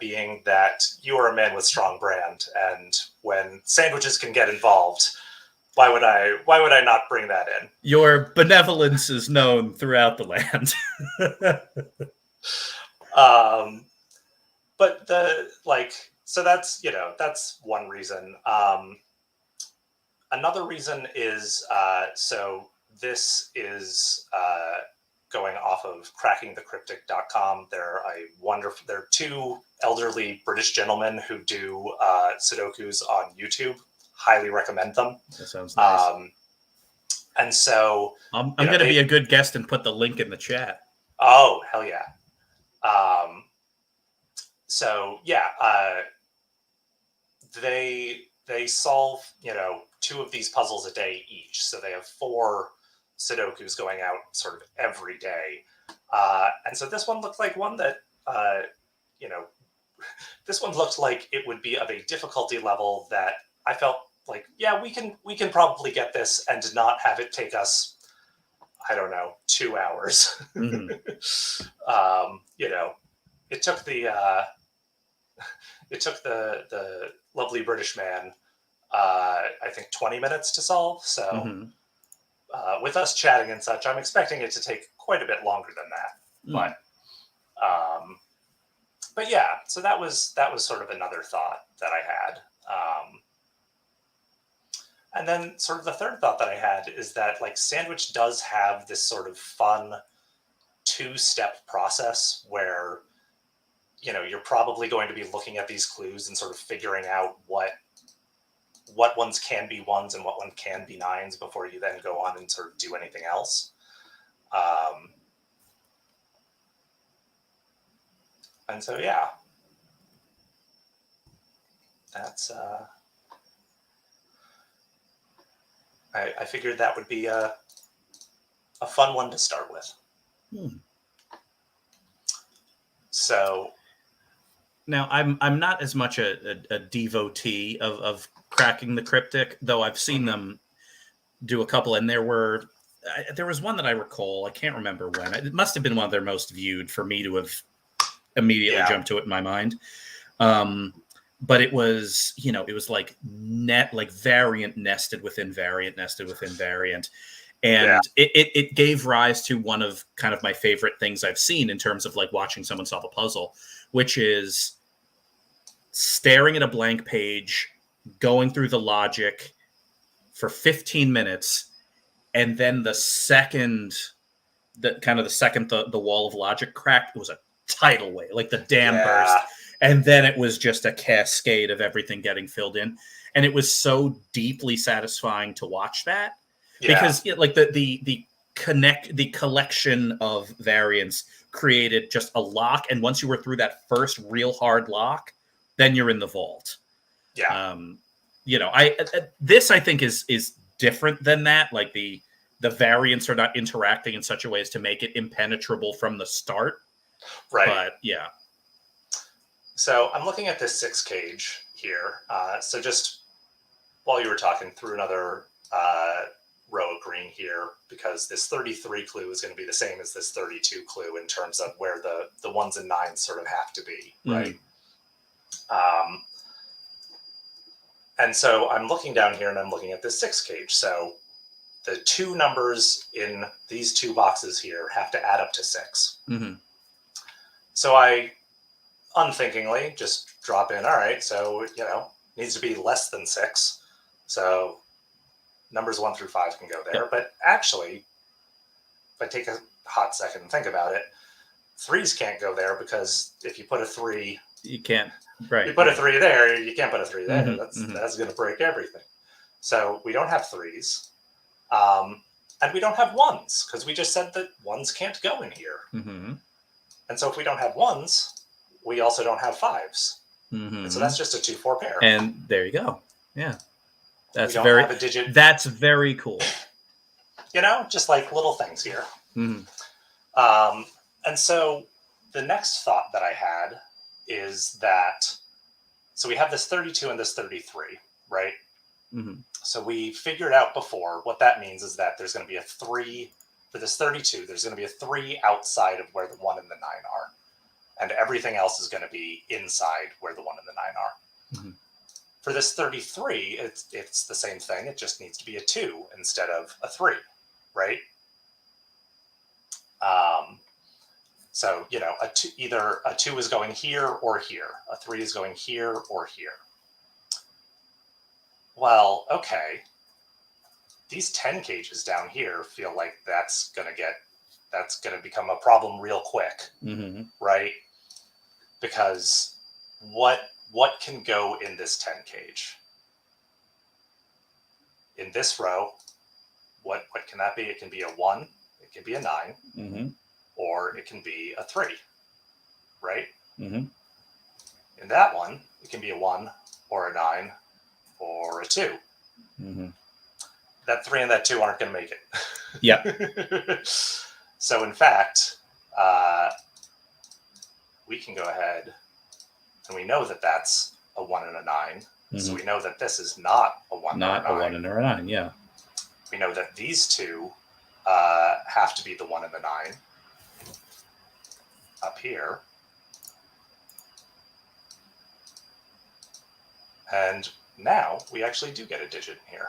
being that you are a man with strong brand, and when sandwiches can get involved, why would I not bring that in? Your benevolence is known throughout the land. But so that's one reason. Another reason is so this is going off of crackingthecryptic.com. They're they're 2 elderly British gentlemen who do Sudokus on YouTube. Highly recommend them. That sounds nice. And so I'm going to be a good guest and put the link in the chat. Oh, hell yeah. So yeah, they solve 2 of these puzzles a day each. So they have 4 Sudokus going out sort of every day. And so this one looked like one that this one looked like it would be of a difficulty level that I felt like, yeah, we can probably get this and not have it take us, I don't know, 2 hours. Mm-hmm. It took the lovely British man, I think 20 minutes to solve. So with us chatting and such, I'm expecting it to take quite a bit longer than that. But yeah, so that was sort of another thought that I had. And then sort of the third thought that I had is that like Sandwich does have this sort of fun 2-step process where you're probably going to be looking at these clues and sort of figuring out what ones can be 1s and what one can be 9s before you then go on and sort of do anything else. And so, yeah, that's, I figured that would be a fun one to start with. So now I'm not as much a devotee of Cracking the Cryptic, though I've seen them do a couple, and there was one that I recall. I can't remember when. It must have been one of their most viewed for me to have immediately jumped to it in my mind. But it was, it was like variant nested within variant nested within variant. And it gave rise to one of kind of my favorite things I've seen in terms of like watching someone solve a puzzle, which is staring at a blank page, going through the logic for 15 minutes, and then the second the wall of logic cracked, it was a tidal wave, like the dam burst. And then it was just a cascade of everything getting filled in. And it was so deeply satisfying to watch that. Because like the collection of variants created just a lock. And once you were through that first real hard lock, then you're in the vault. This I think is different than that. Like the variants are not interacting in such a way as to make it impenetrable from the start. Right. But yeah. So I'm looking at this 6 cage here. So just while you were talking through another row of green here because this 33 clue is going to be the same as this 32 clue in terms of where the ones and nines sort of have to be, right? And so I'm looking down here and I'm looking at this 6 cage. So the 2 numbers in these 2 boxes here have to add up to 6. So I unthinkingly just drop in, all right, so, needs to be less than 6. So numbers 1 through 5 can go there. Yep. But actually, if I take a hot second and think about it, 3s can't go there because if you put a 3... You can't, right. You put a 3 there, you can't put a 3 there. That's going to break everything. So we don't have 3s. And we don't have 1s because we just said that 1s can't go in here. And so if we don't have 1s, we also don't have 5s. And so that's just a 2-4 pair. And there you go. Yeah. That's we don't have a digit. That's very cool. Just like little things here. And so the next thought that I had is that, so we have this 32 and this 33, right? So we figured out before what that means is that there's going to be a 3 for this 32. There's going to be a 3 outside of where the 1 and the 9 are. And everything else is going to be inside where the 1 and the 9 are. For this 33, it's the same thing. It just needs to be a 2 instead of a 3, right? So, either a 2 is going here or here. A 3 is going here or here. Well, okay. These 10 cages down here feel like that's going to become a problem real quick, right? Because what can go in this 10 cage? In this row, what can that be? It can be a 1, it can be a 9, or it can be a 3, right? In that one, it can be a 1 or a 9 or a 2. That 3 and that 2 aren't going to make it. Yeah. So in fact, we can go ahead and we know that that's a 1 and a 9. So we know that this is not a 1 not or a 9. A 1 and a 9, yeah. We know that these 2 have to be the 1 and the 9 up here. And now we actually do get a digit in here.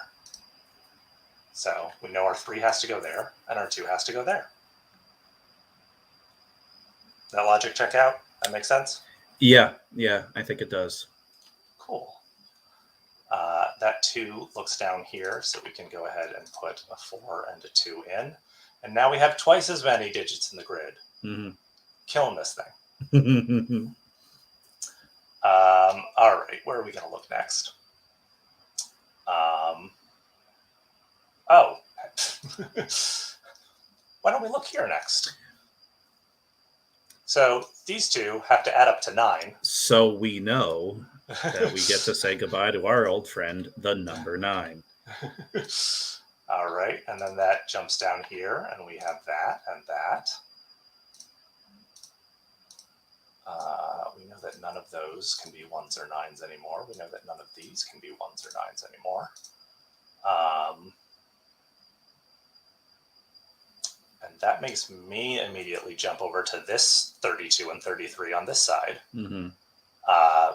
So we know our 3 has to go there and our 2 has to go there. That logic check out? That makes sense? Yeah, I think it does. Cool. That 2 looks down here, so we can go ahead and put a 4 and a 2 in. And now we have twice as many digits in the grid. Killing this thing. All right, where are we going to look next? Why don't we look here next? So these 2 have to add up to 9. So we know that we get to say goodbye to our old friend, the number 9. All right, and then that jumps down here, and we have that and that. We know that none of those can be 1s or 9s anymore. We know that none of these can be 1s or 9s anymore. And that makes me immediately jump over to this 32 and 33 on this side,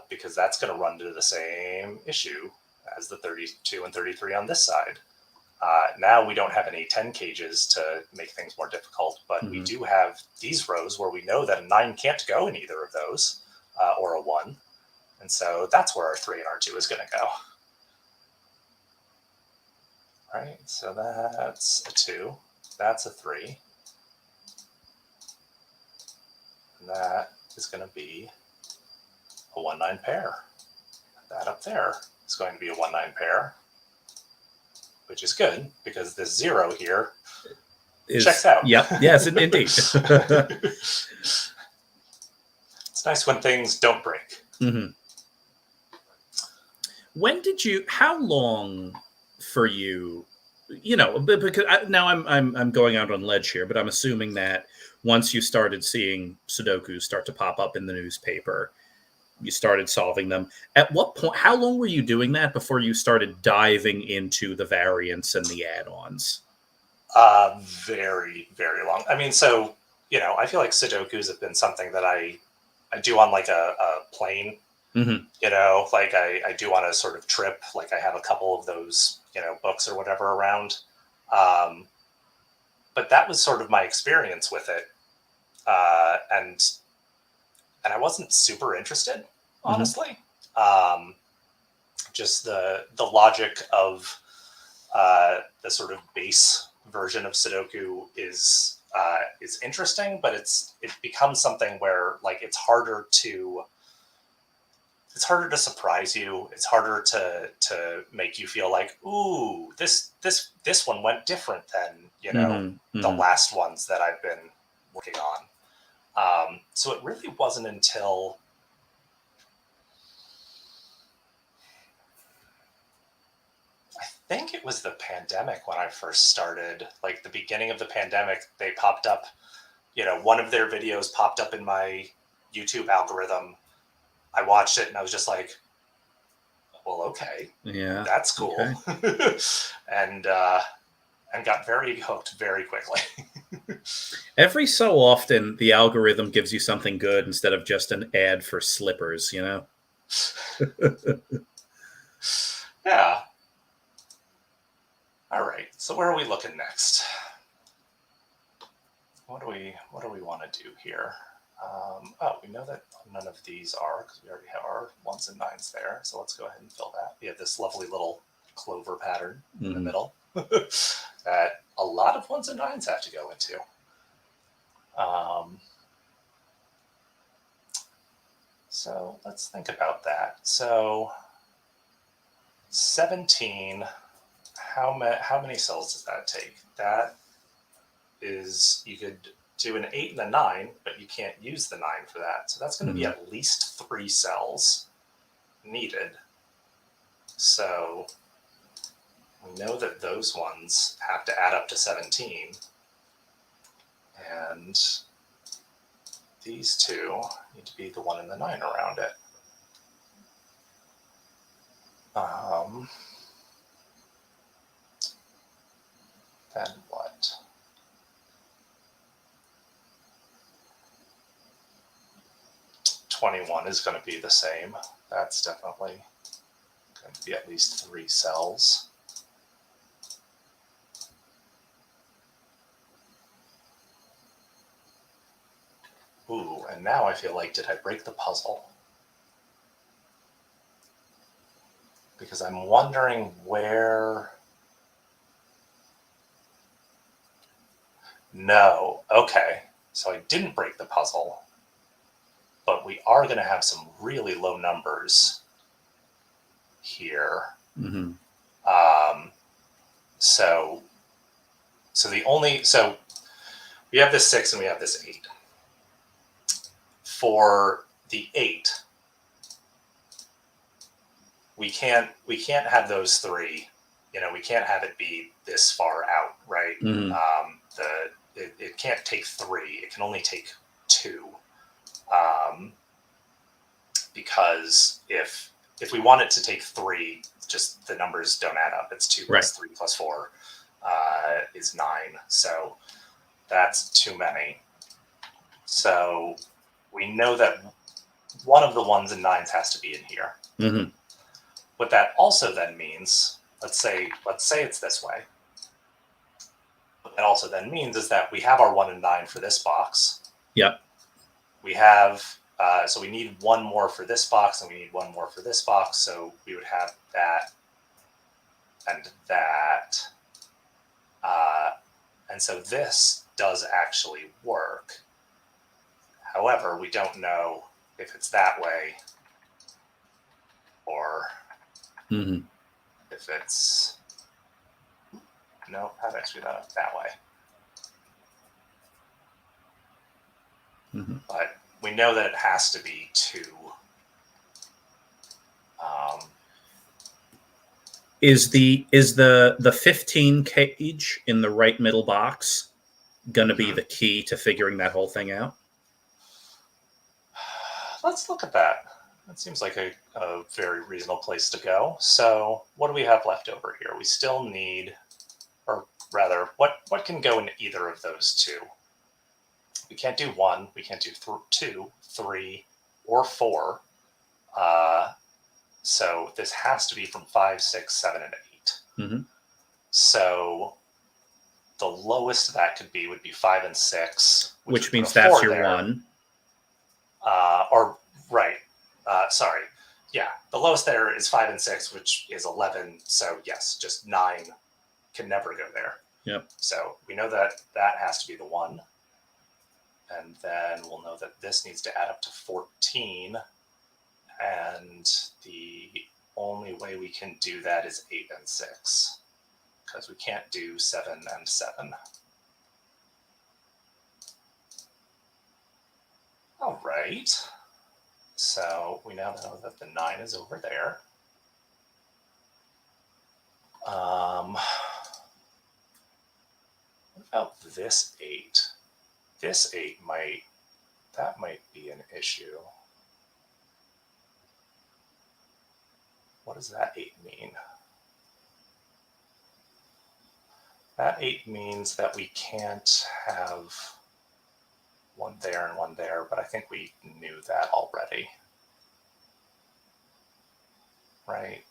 because that's going to run into the same issue as the 32 and 33 on this side. Now we don't have any 10 cages to make things more difficult, but we do have these rows where we know that a 9 can't go in either of those, or a 1. And so that's where our 3 and our 2 is going to go. All right, so that's a 2. That's a 3. And that is going to be a 1-9 pair. That up there is going to be a 1-9 pair, which is good because this 0 here checks out. Yep. Yes, indeed. It's nice when things don't break. How long for you, because now I'm going out on ledge here, but I'm assuming that once you started seeing Sudokus start to pop up in the newspaper, You started solving them. At what point, how long were you doing that before you started diving into the variants and the add-ons? Very, very long. I mean, so, I feel like Sudokus have been something that I do on like a plane, Mm-hmm. like I do on a sort of trip. Like I have a couple of those, books or whatever around. Um, but that was sort of my experience with it. And I wasn't super interested, Mm-hmm. honestly. Um, just the logic of the sort of base version of Sudoku is interesting, but it becomes something where like it's harder to surprise you. It's harder to make you feel like, ooh, this one went different than Mm-hmm. the Mm-hmm. last ones that I've been working on. So it really wasn't until I think it was the pandemic when I first started, like the beginning of the pandemic, they popped up, one of their videos popped up in my YouTube algorithm. I watched it and I was just like, well, okay, Yeah. that's cool. Okay. And got very hooked very quickly. Every so often, the algorithm gives you something good instead of just an ad for slippers, Yeah. All right. So where are we looking next? What do we want to do here? We know that none of these are because we already have our ones and nines there. So let's go ahead and fill that. We have this lovely little clover pattern in the middle that a lot of ones and nines have to go into. So let's think about that. So 17, how many cells does that take? That is, you could do an 8 and a 9, but you can't use the 9 for that. So that's going to be at least 3 cells needed. So we know that those ones have to add up to 17. And these two need to be the 1 and the 9 around it. Then what? $21 is going to be the same. That's definitely going to be at least 3 cells. Ooh, and now I feel like, did I break the puzzle? Because I'm wondering where... No. Okay. So I didn't break the puzzle, but we are going to have some really low numbers here. Mm-hmm. So we have this 6 and we have this 8. For the 8, we can't have those 3. We can't have it be this far out, right? Mm-hmm. It can't take 3. It can only take 2. Because if we want it to take 3, just the numbers don't add up. It's 2 plus 3 plus 4 is 9. So that's too many. So we know that one of the 1s and 9s has to be in here. Mm-hmm. What that also then means, let's say it's this way. What that also then means is that we have our 1 and 9 for this box. Yep. We have, so we need 1 more for this box, and we need 1 more for this box. So we would have that and that. And so this does actually work. However, we don't know if it's that way or if it's... No, how actually that way. But we know that it has to be 2. Is the 15 cage in the right middle box going to be the key to figuring that whole thing out? Let's look at that. That seems like a very reasonable place to go. So what do we have left over here? We still need, or rather, what can go in either of those two? We can't do 1, we can't do 2, 3, or 4. So this has to be from 5, 6, 7, and 8. Mm-hmm. So the lowest that could be would be 5 and 6, Which means that's your 1. Or right. Sorry. Yeah, the lowest there is 5 and 6, which is 11. So yes, just 9 can never go there. Yep. So we know that that has to be the 1. And then we'll know that this needs to add up to 14. And the only way we can do that is 8 and 6. Because we can't do 7 and 7. All right. So we now know that the 9 is over there. What about this 8? This 8 might be an issue. What does that 8 mean? That 8 means that we can't have 1 there and 1 there, but I think we knew that already. Right?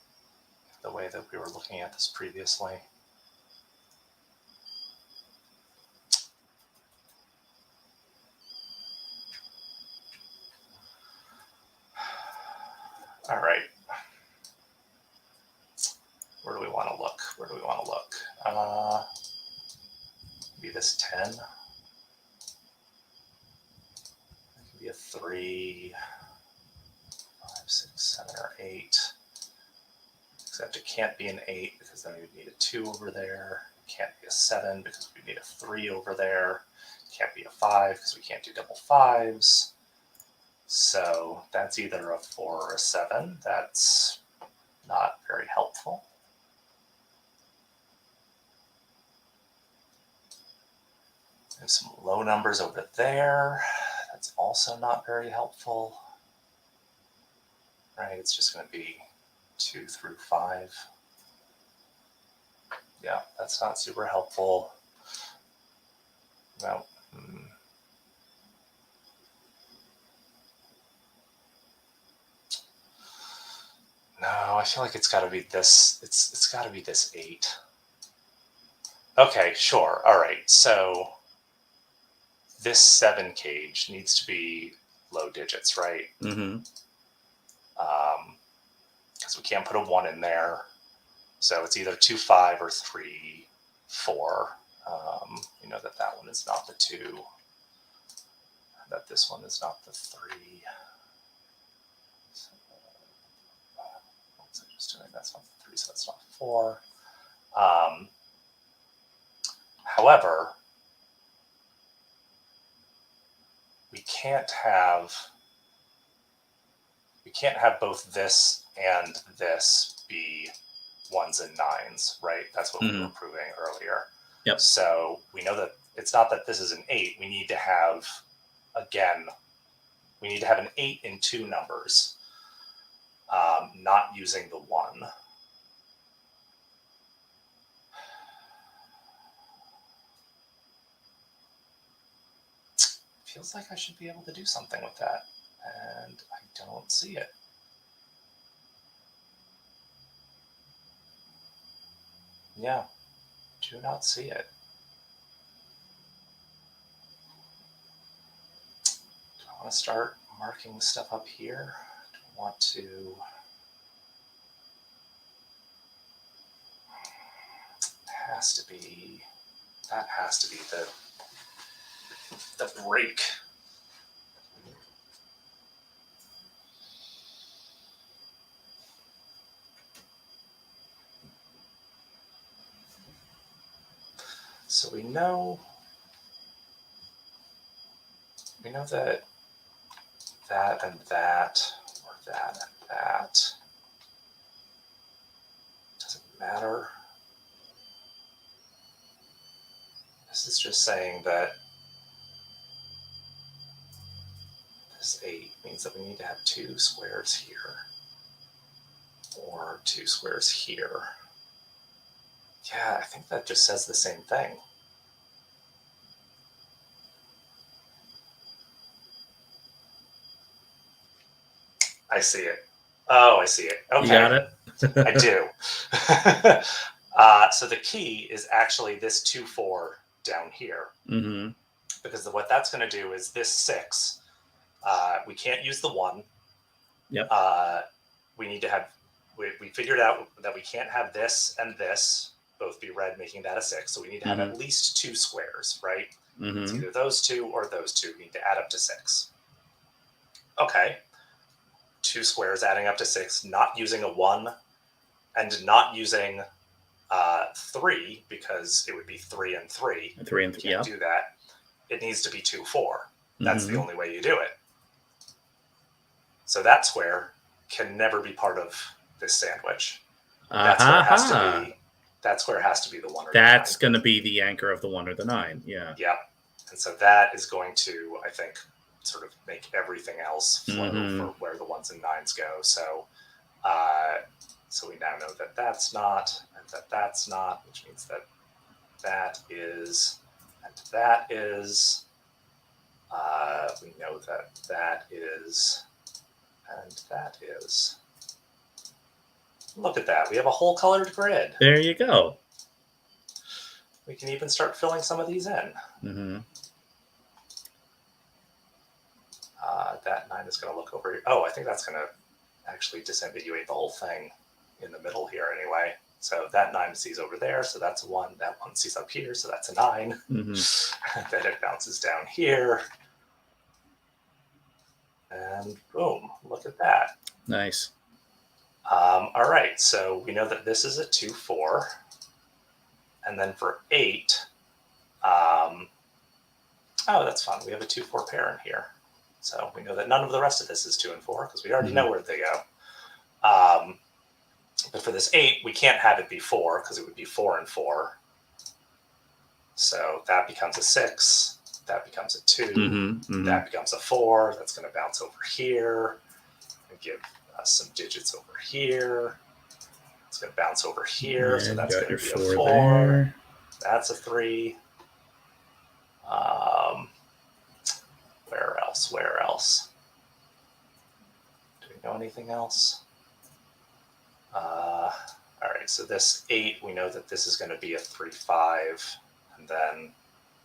The way that we were looking at this previously. All right. Where do we want to look? Where do we want to look? Maybe this 10. That could be a 3, 5, 6, 7, or 8. Except it can't be an 8 because then we would need a 2 over there. It can't be a 7 because we need a 3 over there. It can't be a 5 because we can't do double 5s. So that's either a 4 or a 7. That's not very helpful. There's some low numbers over there. That's also not very helpful. Right, it's just going to be 2 through 5. Yeah, that's not super helpful. No. No, I feel like it's got to be this. It's got to be this 8. Okay, sure. All right. So this 7 cage needs to be low digits, right? Mm-hmm. Because we can't put a 1 in there. So it's either 2, 5 or 3, 4. We know that that one is not the 2. That this one is not the 3. So, what was I just doing? That's not the 3, so that's not 4. However, we can't have both this and this be 1s and 9s, right? That's what we were proving earlier. Yep. So we know that it's not that this is an 8. We need to have, again, an 8 in 2 numbers, not using the 1. Feels like I should be able to do something with that, and I don't see it. Yeah, do not see it. Do I want to start marking stuff up here? Do I want to... That has to be the break. So we know that that and that, or that and that, doesn't matter. This is just saying that This 8 means that we need to have 2 squares here. Or 2 squares here. Yeah, I think that just says the same thing. I see it. Oh, I see it. Okay. You got it? I do. So the key is actually this 2, 4 down here. Mm-hmm. Because what that's going to do is this 6, we can't use the 1. Yep. We need to have, we figured out that we can't have this and this both be red, making that a 6. So we need to have at least 2 squares, right? It's either those 2 or those 2. We need to add up to 6. Okay. 2 squares adding up to 6, not using a 1 and not using 3, because it would be 3 and 3. 3 and 3, can't do that. It needs to be 2, 4. That's the only way you do it. So that square can never be part of this sandwich. That square has to be. That square has to be the 1 or That's the 9. going to be the anchor of the 1 or the 9. Yeah. Yeah. And so that is going to, I think, sort of make everything else flow for where the 1s and 9s go. So, so we now know that that's not, and that that's not, which means that that is, and that is. We know that that is, and that is. Look at that. We have a whole colored grid. There you go. We can even start filling some of these in. That 9 is going to look over here. Oh, I think that's going to actually disambiguate the whole thing in the middle here anyway. So that 9 sees over there, so that's a 1. That 1 sees up here, so that's a 9. Then it bounces down here. And boom, look at that. Nice. All right, so we know that this is a 2, 4. And then for 8, oh, that's fun. We have a 2, 4 pair in here. So we know that none of the rest of this is 2 and 4 because we already know where they go. But for this 8, we can't have it be 4 because it would be 4 and 4. So that becomes a 6. That becomes a 2. That becomes a 4. That's going to bounce over here and give us some digits over here. It's going to bounce over here. So that's going to be a 4. There. That's a 3. Where else? Where else? Do we know anything else? All right, so this 8, we know that this is going to be a 3, 5, and then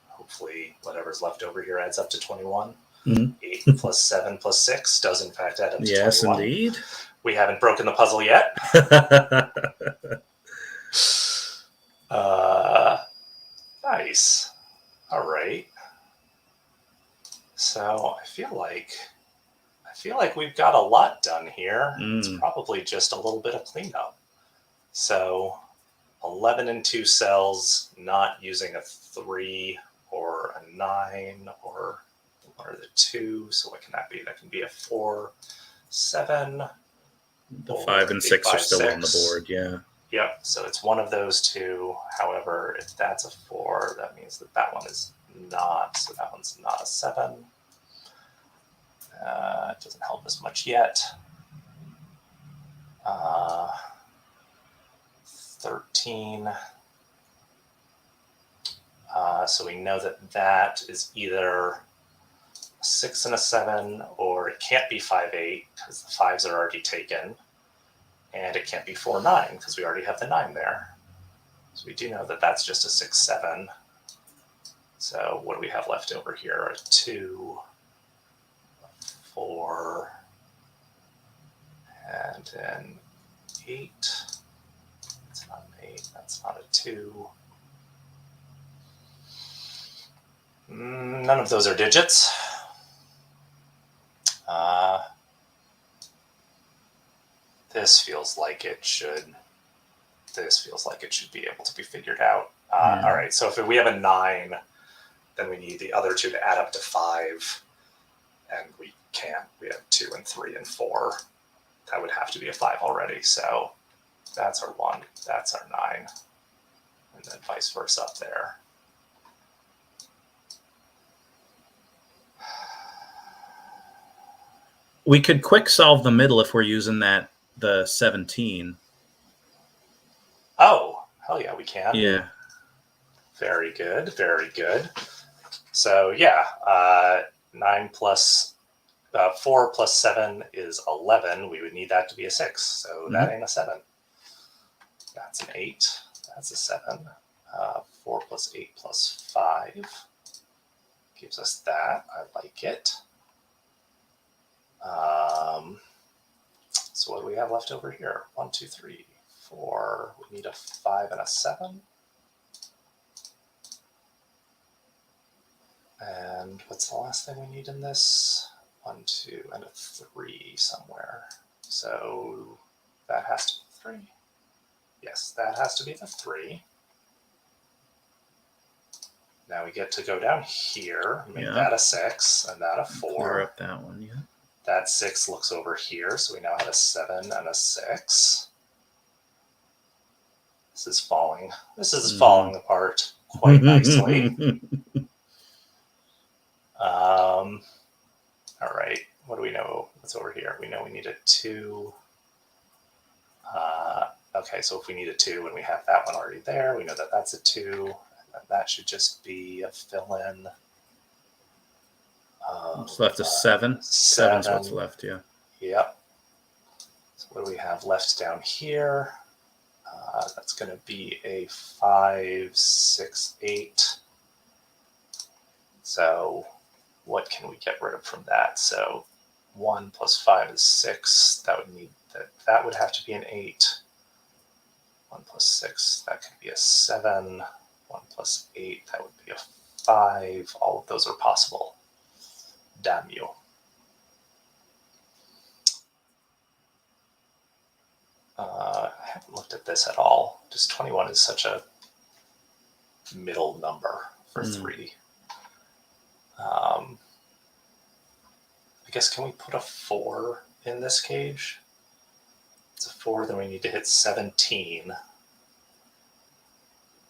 hopefully whatever's left over here adds up to 21. 8 plus 7 plus 6 does in fact add up to 21. Yes, indeed. We haven't broken the puzzle yet. Nice. All right. So I feel like we've got a lot done here. It's probably just a little bit of cleanup. So 11 and 2 cells, not using a 3 or a 9 or what are the 2? So what can that be? That can be a 4, 7. The 5 and 6 are still 6. On the board, yeah. Yep, so it's one of those 2. However, if that's a 4, that means that that one is not. So that one's not a 7. It doesn't help us much yet. 13. So we know that that is either a 6 and a 7, or it can't be 5, 8 because the 5s are already taken. And it can't be 4, 9 because we already have the 9 there. So we do know that that's just a 6, 7. So what do we have left over here? A 2, a 4, and an 8. That's not an 8. That's not a 2. None of those are digits. This feels like it should be able to be figured out. All right, so if we have a 9, then we need the other 2 to add up to 5, and we can't. We have 2 and 3 and 4. That would have to be a 5 already. So that's our 1. That's our 9, and then vice versa up there. We could quick solve the middle if we're using the 17. Oh, hell yeah, we can. Yeah. Very good, very good. So yeah, 9 plus 4 plus 7 is 11. We would need that to be a 6. So that ain't a 7. That's an 8. That's a 7. 4 plus 8 plus 5 gives us that. I like it. So what do we have left over here? 1, 2, 3, 4. We need a 5 and a 7. And what's the last thing we need in this? 1, 2, and a 3 somewhere. So that has to be 3. Yes, that has to be the 3. Now we get to go down here, make that a 6, and that a 4. Clear up that one, yeah. That 6 looks over here, so we now have a 7 and a 6. This is falling. This is falling apart quite nicely. All right, what do we know? What's over here? We know we need a 2. Okay, so if we need a 2 and we have that one already there, we know that that's a 2. And that should just be a fill-in. What's left is 7. 7's what's left, yeah. Yep. So what do we have left down here? That's going to be a 5, 6, 8. So what can we get rid of from that? So 1 plus 5 is 6. That would need that would have to be an 8. 1 plus 6, that could be a 7. 1 plus 8, that would be a 5. All of those are possible. Damn you. I haven't looked at this at all. Just 21 is such a middle number for 3. I guess, can we put a 4 in this cage? It's a 4, then we need to hit 17,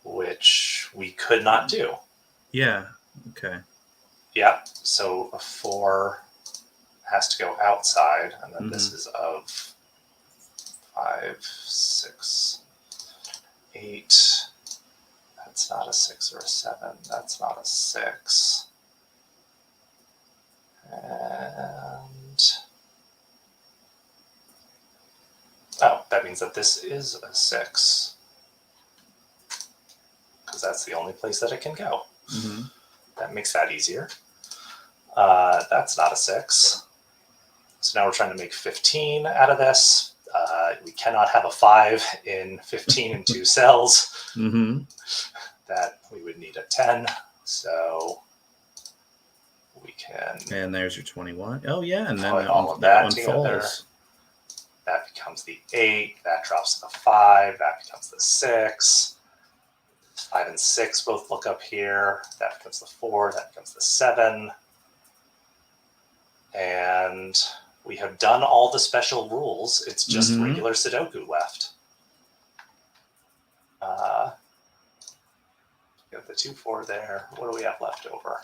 which we could not do. Yeah, okay. Yeah, so a 4 has to go outside, and then this is of 5, 6, 8. That's not a 6 or a 7. That's not a 6. And oh, that means that this is a 6. Because that's the only place that it can go. That makes that easier. That's not a 6. So now we're trying to make 15 out of this. We cannot have a 5 in 15 in 2 cells. That we would need a 10. So we can. And there's your 21. Oh, yeah. And then all of that one together. falls. That becomes the 8. That drops to the 5. That becomes the 6. 5 and 6 both look up here. That becomes the 4. That becomes the 7. And we have done all the special rules. It's just regular Sudoku left. We have the 2, 4 there. What do we have left over?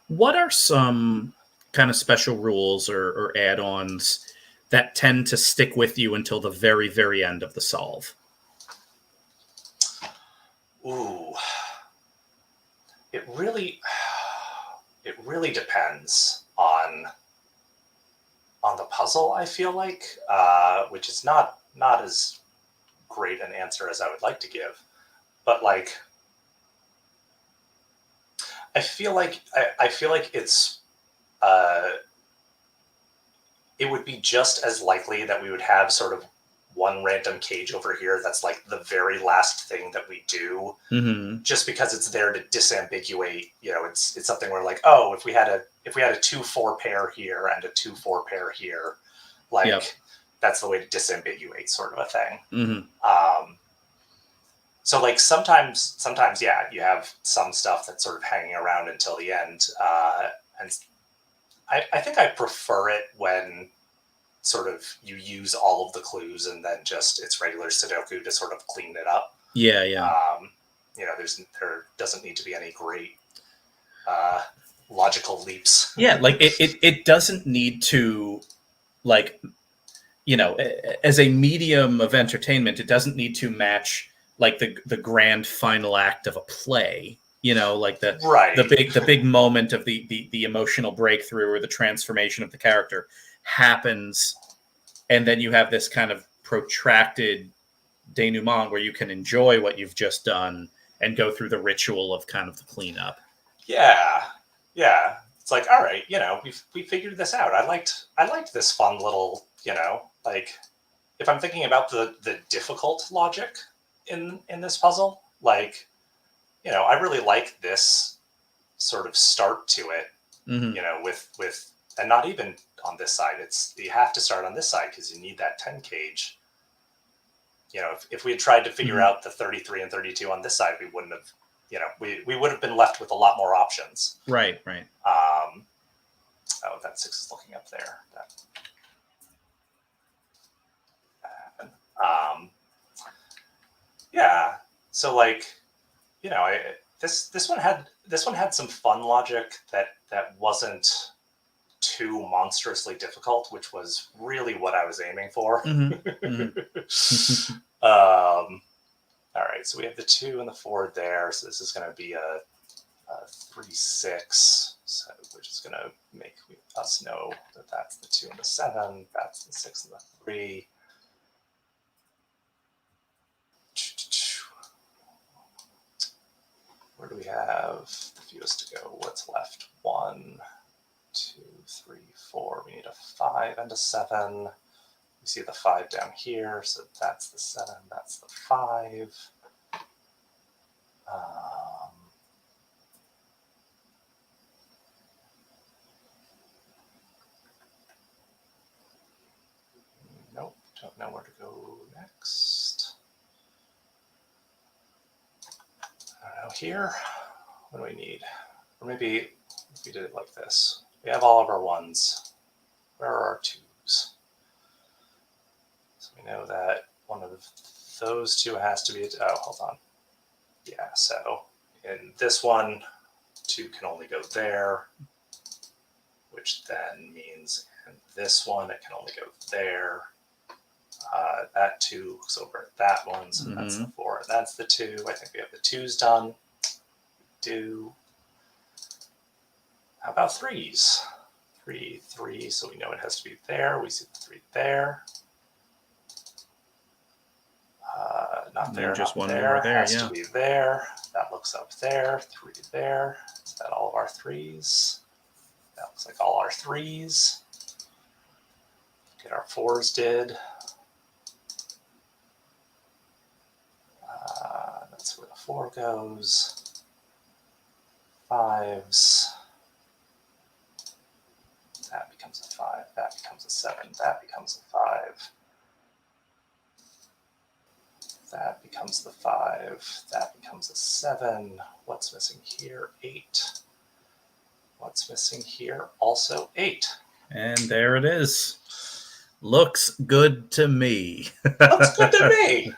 What are some kind of special rules or add-ons that tend to stick with you until the very, very end of the solve? Ooh, it really depends on the puzzle. I feel like, which is not as great an answer as I would like to give, but like, I feel like it's it would be just as likely that we would have sort of one random cage over here that's like the very last thing that we do, just because it's there to disambiguate. You know, it's something where like, oh, if we had a 2-4 pair here and a 2-4 pair here, like that's the way to disambiguate, sort of a thing. So like sometimes, yeah, you have some stuff that's sort of hanging around until the end, and I think I prefer it when sort of you use all of the clues and then just it's regular Sudoku to sort of clean it up. Yeah. You know, there doesn't need to be any great logical leaps. Yeah, like it doesn't need to like, as a medium of entertainment, it doesn't need to match like the grand final act of a play. Like the big moment of the emotional breakthrough or the transformation of the character happens, and then you have this kind of protracted denouement where you can enjoy what you've just done and go through the ritual of kind of the cleanup. Yeah. It's like, all right, we figured this out. I liked this fun little, like, if I'm thinking about the difficult logic in this puzzle, like, I really like this sort of start to it, with and not even on this side. You have to start on this side because you need that 10 cage. If we had tried to figure out the 33 and 32 on this side, we wouldn't have, we would have been left with a lot more options. Right. Oh, that 6 is looking up there. Yeah. So like, this one had some fun logic that wasn't too monstrously difficult, which was really what I was aiming for. All right, so we have the 2 and the 4 there. So this is going to be a 3-6. So we're just going to make us know that that's the 2 and the 7. That's the 6 and the 3. Where do we have the fewest to go? What's left? 1, 2, 3, 4. We need a 5 and a 7. We see the 5 down here, so that's the 7. That's the 5. Nope, don't know where to go next. I don't know, here? What do we need? Or maybe if we did it like this. We have all of our 1s. Where are our 2s? So we know that one of those 2 has to be, hold on. Yeah, so in this one, 2 can only go there, which then means in this one, it can only go there. That 2 looks over at that one, so that's the 4, and that's the 2. I think we have the 2s done. We do. How about 3s? 3, so we know it has to be there. We see the 3 there. Not there, just not one there. more there, has to be there. That looks up there. 3 there. Is that all of our 3s? That looks like all our 3s. Get our 4s did. That's where the 4 goes. 5s. That becomes a 5. That becomes a 7. That becomes a 5. That becomes the 5. That becomes a 7. What's missing here? 8. What's missing here? Also 8. And there it is. Looks good to me. Looks good to me.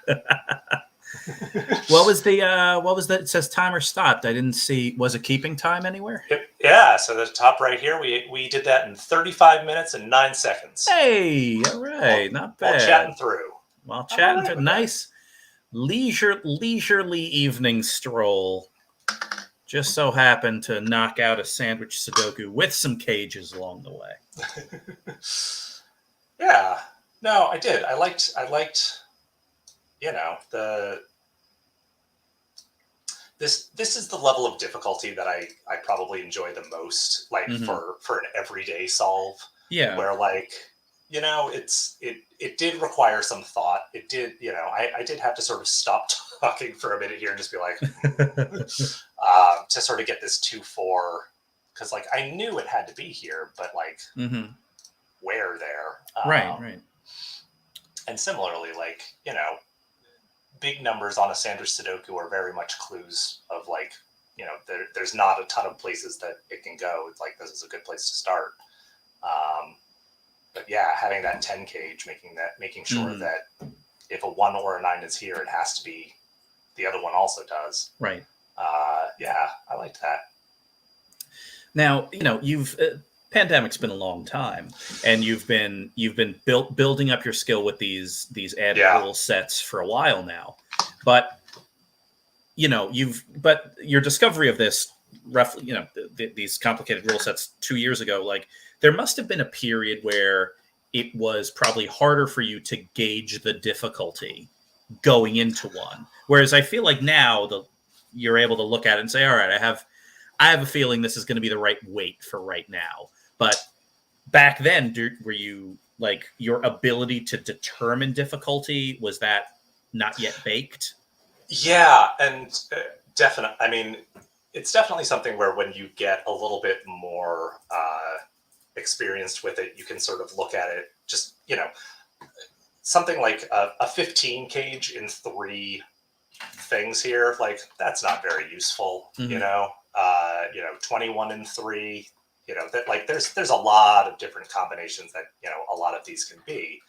What was that? It says timer stopped. I didn't see. Was it keeping time anywhere? Yeah. So the top right here, we did that in 35 minutes and 9 seconds. Hey, all right, not bad. While chatting through. While chatting through, nice, leisurely evening stroll. Just so happened to knock out a sandwich Sudoku with some cages along the way. Yeah. No, I did. I liked. This is the level of difficulty that I probably enjoy the most, like for an everyday solve. Yeah. Where like, it did require some thought. It did, I did have to sort of stop talking for a minute here and just be like, to sort of get this 2-4, because like I knew it had to be here, but like where there? Right. And similarly, like, big numbers on a sandwich Sudoku are very much clues of like, there's not a ton of places that it can go. It's like, this is a good place to start. But yeah, having that 10 cage, making sure that if a 1 or a 9 is here, it has to be the other one also does. Right. Yeah, I liked that. Now, you've pandemic's been a long time, and you've been building up your skill with these added rule sets for a while now. But but your discovery of this roughly, these complicated rule sets 2 years ago, like there must have been a period where it was probably harder for you to gauge the difficulty going into one. Whereas I feel like now you're able to look at it and say, all right, I have a feeling this is going to be the right weight for right now. But back then, were you like your ability to determine difficulty, was that not yet baked? Yeah, and definitely. I mean, it's definitely something where when you get a little bit more experienced with it, you can sort of look at it. Just something like a 15 cage in 3 things here. Like that's not very useful. Mm-hmm. 21 in 3. That like there's a lot of different combinations that a lot of these can be,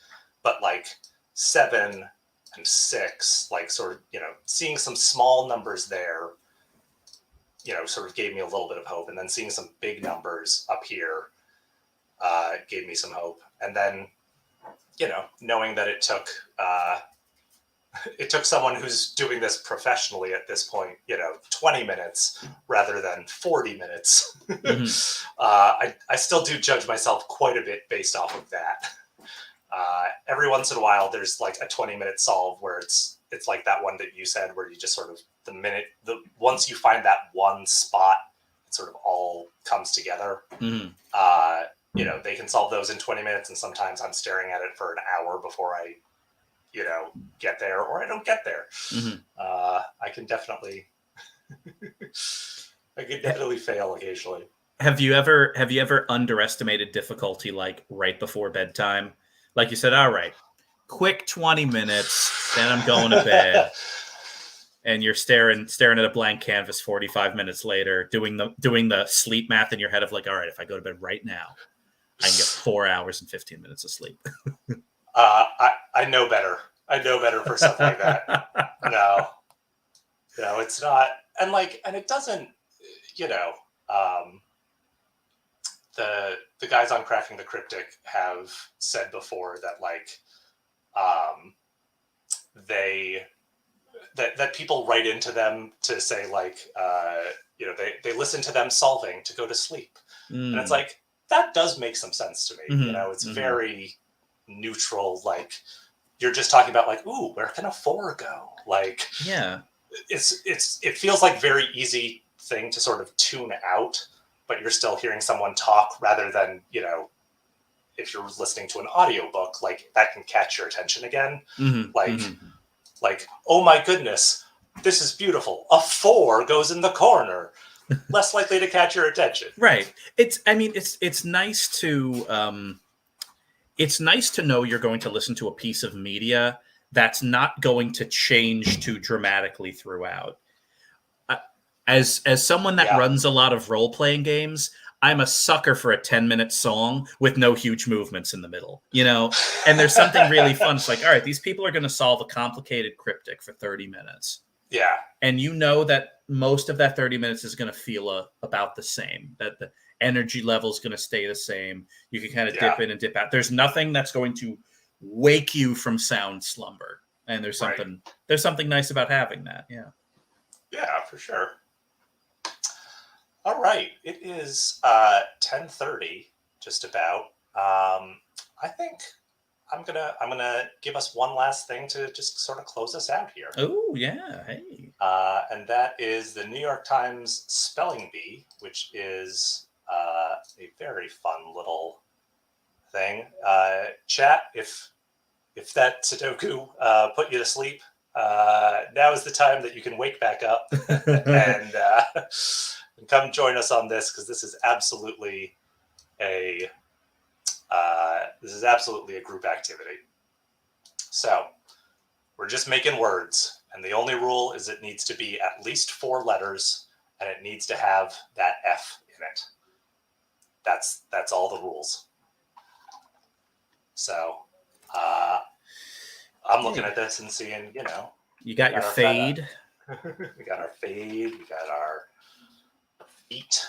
but like 7 and 6, like sort of seeing some small numbers there, sort of gave me a little bit of hope, and then seeing some big numbers up here gave me some hope, and then knowing that it took someone who's doing this professionally at this point, 20 minutes rather than 40 minutes. Mm-hmm. I still do judge myself quite a bit based off of that. Every once in a while, there's like a 20-minute solve where it's like that one that you said, where you just sort of once you find that one spot, it sort of all comes together. Mm-hmm. They can solve those in 20 minutes, and sometimes I'm staring at it for an hour before I get there, or I don't get there. Mm-hmm. I can definitely fail occasionally. Have you ever underestimated difficulty, like right before bedtime? Like you said, all right, quick 20 minutes, then I'm going to bed. And you're staring at a blank canvas 45 minutes later, doing the sleep math in your head of like, all right, if I go to bed right now, I can get 4 hours and 15 minutes of sleep. I know better. I know better for stuff like that. No, it's not. And it doesn't, the guys on Cracking the Cryptic have said before that that people write into them to say they listen to them solving to go to sleep. And it's like, that does make some sense to me. Mm-hmm. It's very neutral. Like you're just talking about ooh, where can a 4 go? It feels like very easy thing to sort of tune out, but you're still hearing someone talk rather than, if you're listening to an audiobook, that can catch your attention again. Mm-hmm. Oh my goodness, this is beautiful. A 4 goes in the corner. Less likely to catch your attention. Right. It's nice to it's nice to know you're going to listen to a piece of media that's not going to change too dramatically throughout. As someone that runs a lot of role-playing games, I'm a sucker for a 10-minute song with no huge movements in the middle, and there's something really fun. It's like, all right, these people are going to solve a complicated cryptic for 30 minutes. Yeah. And that most of that 30 minutes is going to feel about the same, that the energy level is going to stay the same. You can kind of dip in and dip out. There's nothing that's going to wake you from sound slumber. And there's something nice about having that. Yeah. Yeah, for sure. All right. It is 10:30, just about. I think I'm gonna give us one last thing to just sort of close us out here. Oh yeah, hey. And that is the New York Times Spelling Bee, which is a very fun little thing. Chat, if that Sudoku put you to sleep, now is the time that you can wake back up and come join us on this, because this is absolutely a group activity. So we're just making words, and the only rule is it needs to be at least 4 letters, and it needs to have that F in it. That's all the rules. So I'm looking at this and seeing, you got your fade. We got our fade. We got our feet.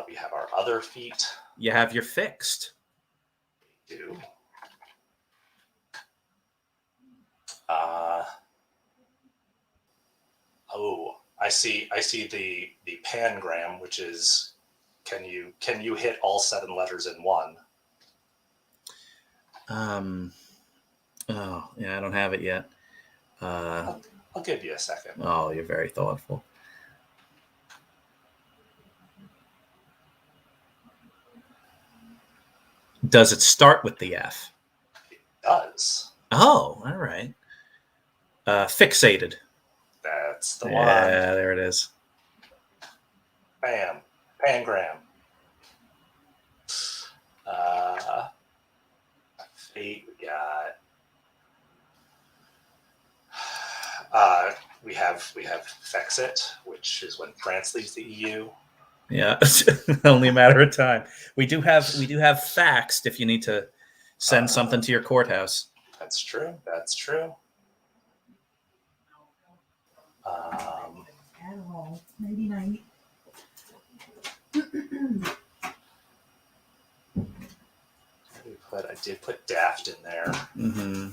We have our other feet. You have your fixed. We do. Oh, I see the pangram, which is can you hit all 7 letters in one? Oh, yeah, I don't have it yet. I'll give you a second. Oh, you're very thoughtful. Does it start with the F? It does. Oh, all right. Fixated. That's the one. Yeah, there it is. Bam. Pangram. Fate, we got. We have Fexit, which is when France leaves the EU. Yeah, only a matter of time. We do have faxed if you need to send something to your courthouse. That's true. That's true. Adderall, maybe night. I did put daft in there. Mm-hmm.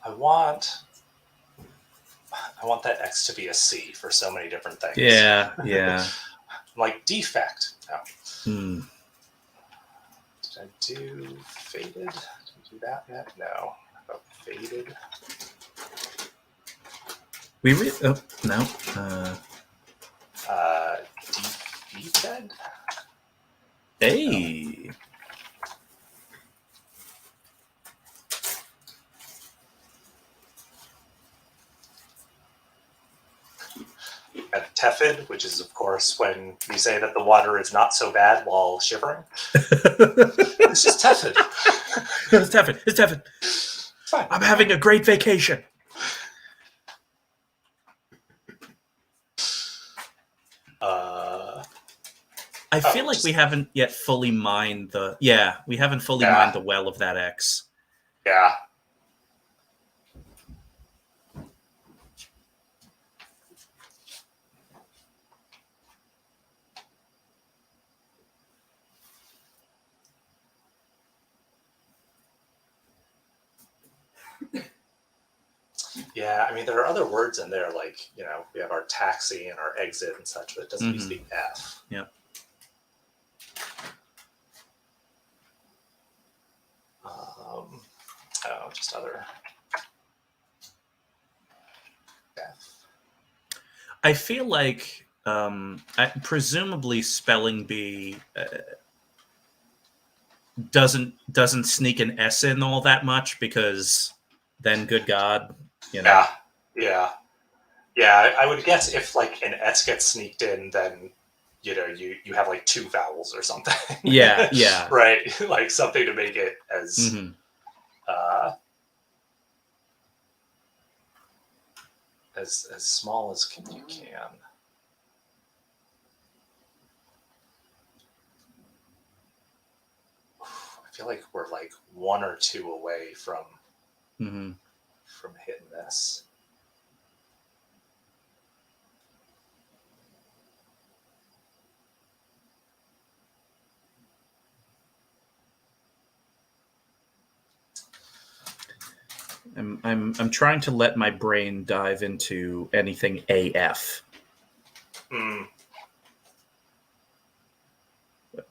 I want that X to be a C for so many different things. Yeah. Like defect. No. Hmm. Did I do faded? Did I do that yet? No. How about faded? No. Defed? Hey. At tepid, which is of course when you say that the water is not so bad while shivering. It's just tepid. It's tepid. It's fine. I'm having a great vacation. I feel like we haven't yet fully mined the mined the well of that X. Yeah. Yeah, I mean, there are other words in there, like, we have our taxi and our exit and such, but it doesn't use the F. Yeah. Just other F. I feel like, presumably, spelling bee doesn't sneak an S in all that much because then, good God, Yeah. I would guess if like an S gets sneaked in, then you have like 2 vowels or something. Yeah. Right, like something to make it as as small as you can. I feel like we're like 1 or 2 away from hitting this. I'm trying to let my brain dive into anything AF.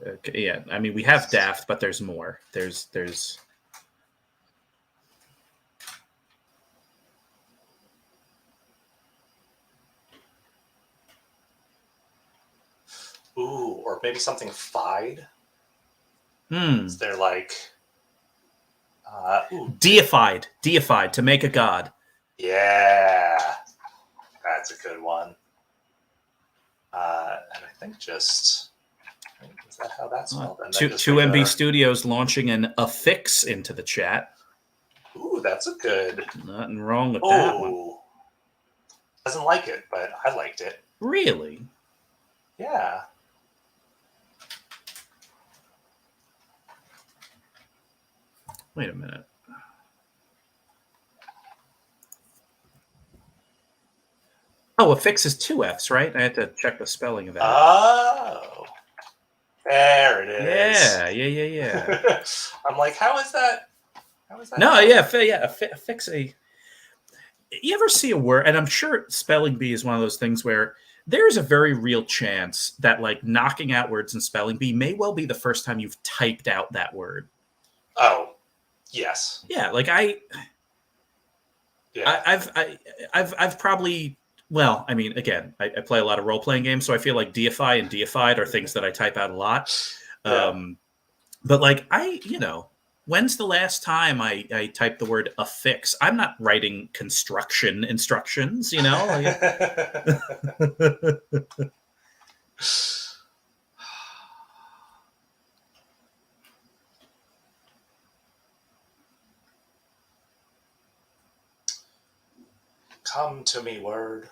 Okay, yeah, I mean we have daft, but there's more. There's. Ooh, or maybe something fide. Is there like deified to make a god? Yeah, that's a good one. And I think is that how that's spelled? 2MB Studios launching an affix into the chat. Ooh, that's a good. Nothing wrong with that one. Doesn't like it, but I liked it. Really? Yeah. Wait a minute. Oh, affix is 2 F's, right? I had to check the spelling of that. Oh, there it is. Yeah. I'm like, how is that? How is that? No, yeah, affix a. You ever see a word, and I'm sure spelling bee is one of those things where there's a very real chance that like knocking out words in spelling bee may well be the first time you've typed out that word. Oh, yes. Yeah, like Yeah. I've probably, well, I mean, again, I play a lot of role playing games, so I feel like deify and deified are things that I type out a lot. Yeah. But like when's the last time I typed the word affix? I'm not writing construction instructions, Come to me, word.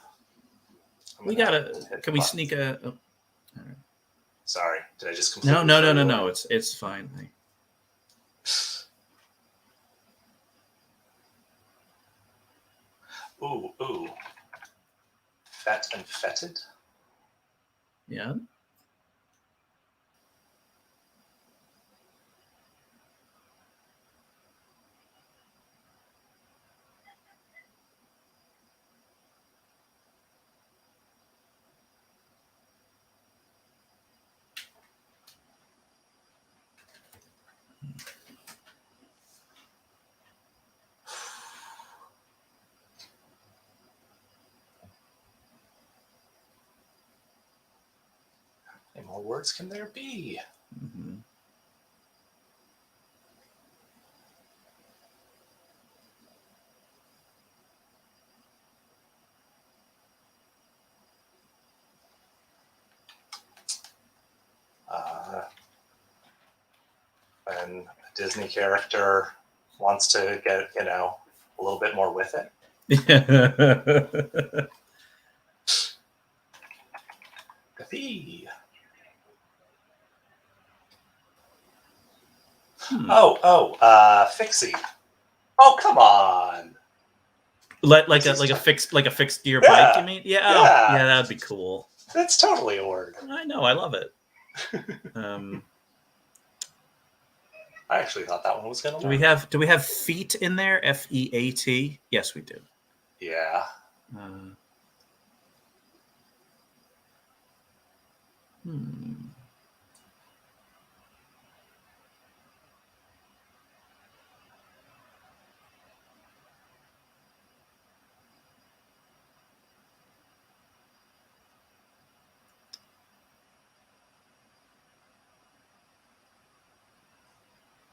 We gotta. Can we sneak a? Oh, sorry, did I just completely? No. It's fine. Ooh. Fet and fetid. Yeah. How many more words can there be? Mm-hmm. When a Disney character wants to get, a little bit more with it. Fee. Fixie. Oh, come on. Like a fixed gear bike, you mean? Yeah, yeah, that'd be cool. That's totally a word. I know, I love it. I actually thought that one was going to work. Do we have feet in there? FEAT? Yes, we do. Yeah.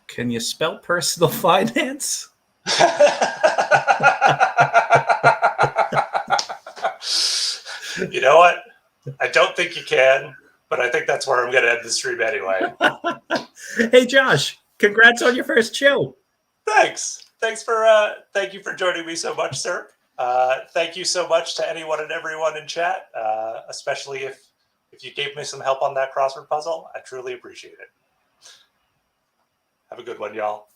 Can you spell personal finance? You know what? I don't think you can, but I think that's where I'm going to end the stream anyway. Hey, Josh, congrats on your first show. Thanks. Thank you for joining me so much, sir. Thank you so much to anyone and everyone in chat, especially if you gave me some help on that crossword puzzle. I truly appreciate it. Have a good one, y'all.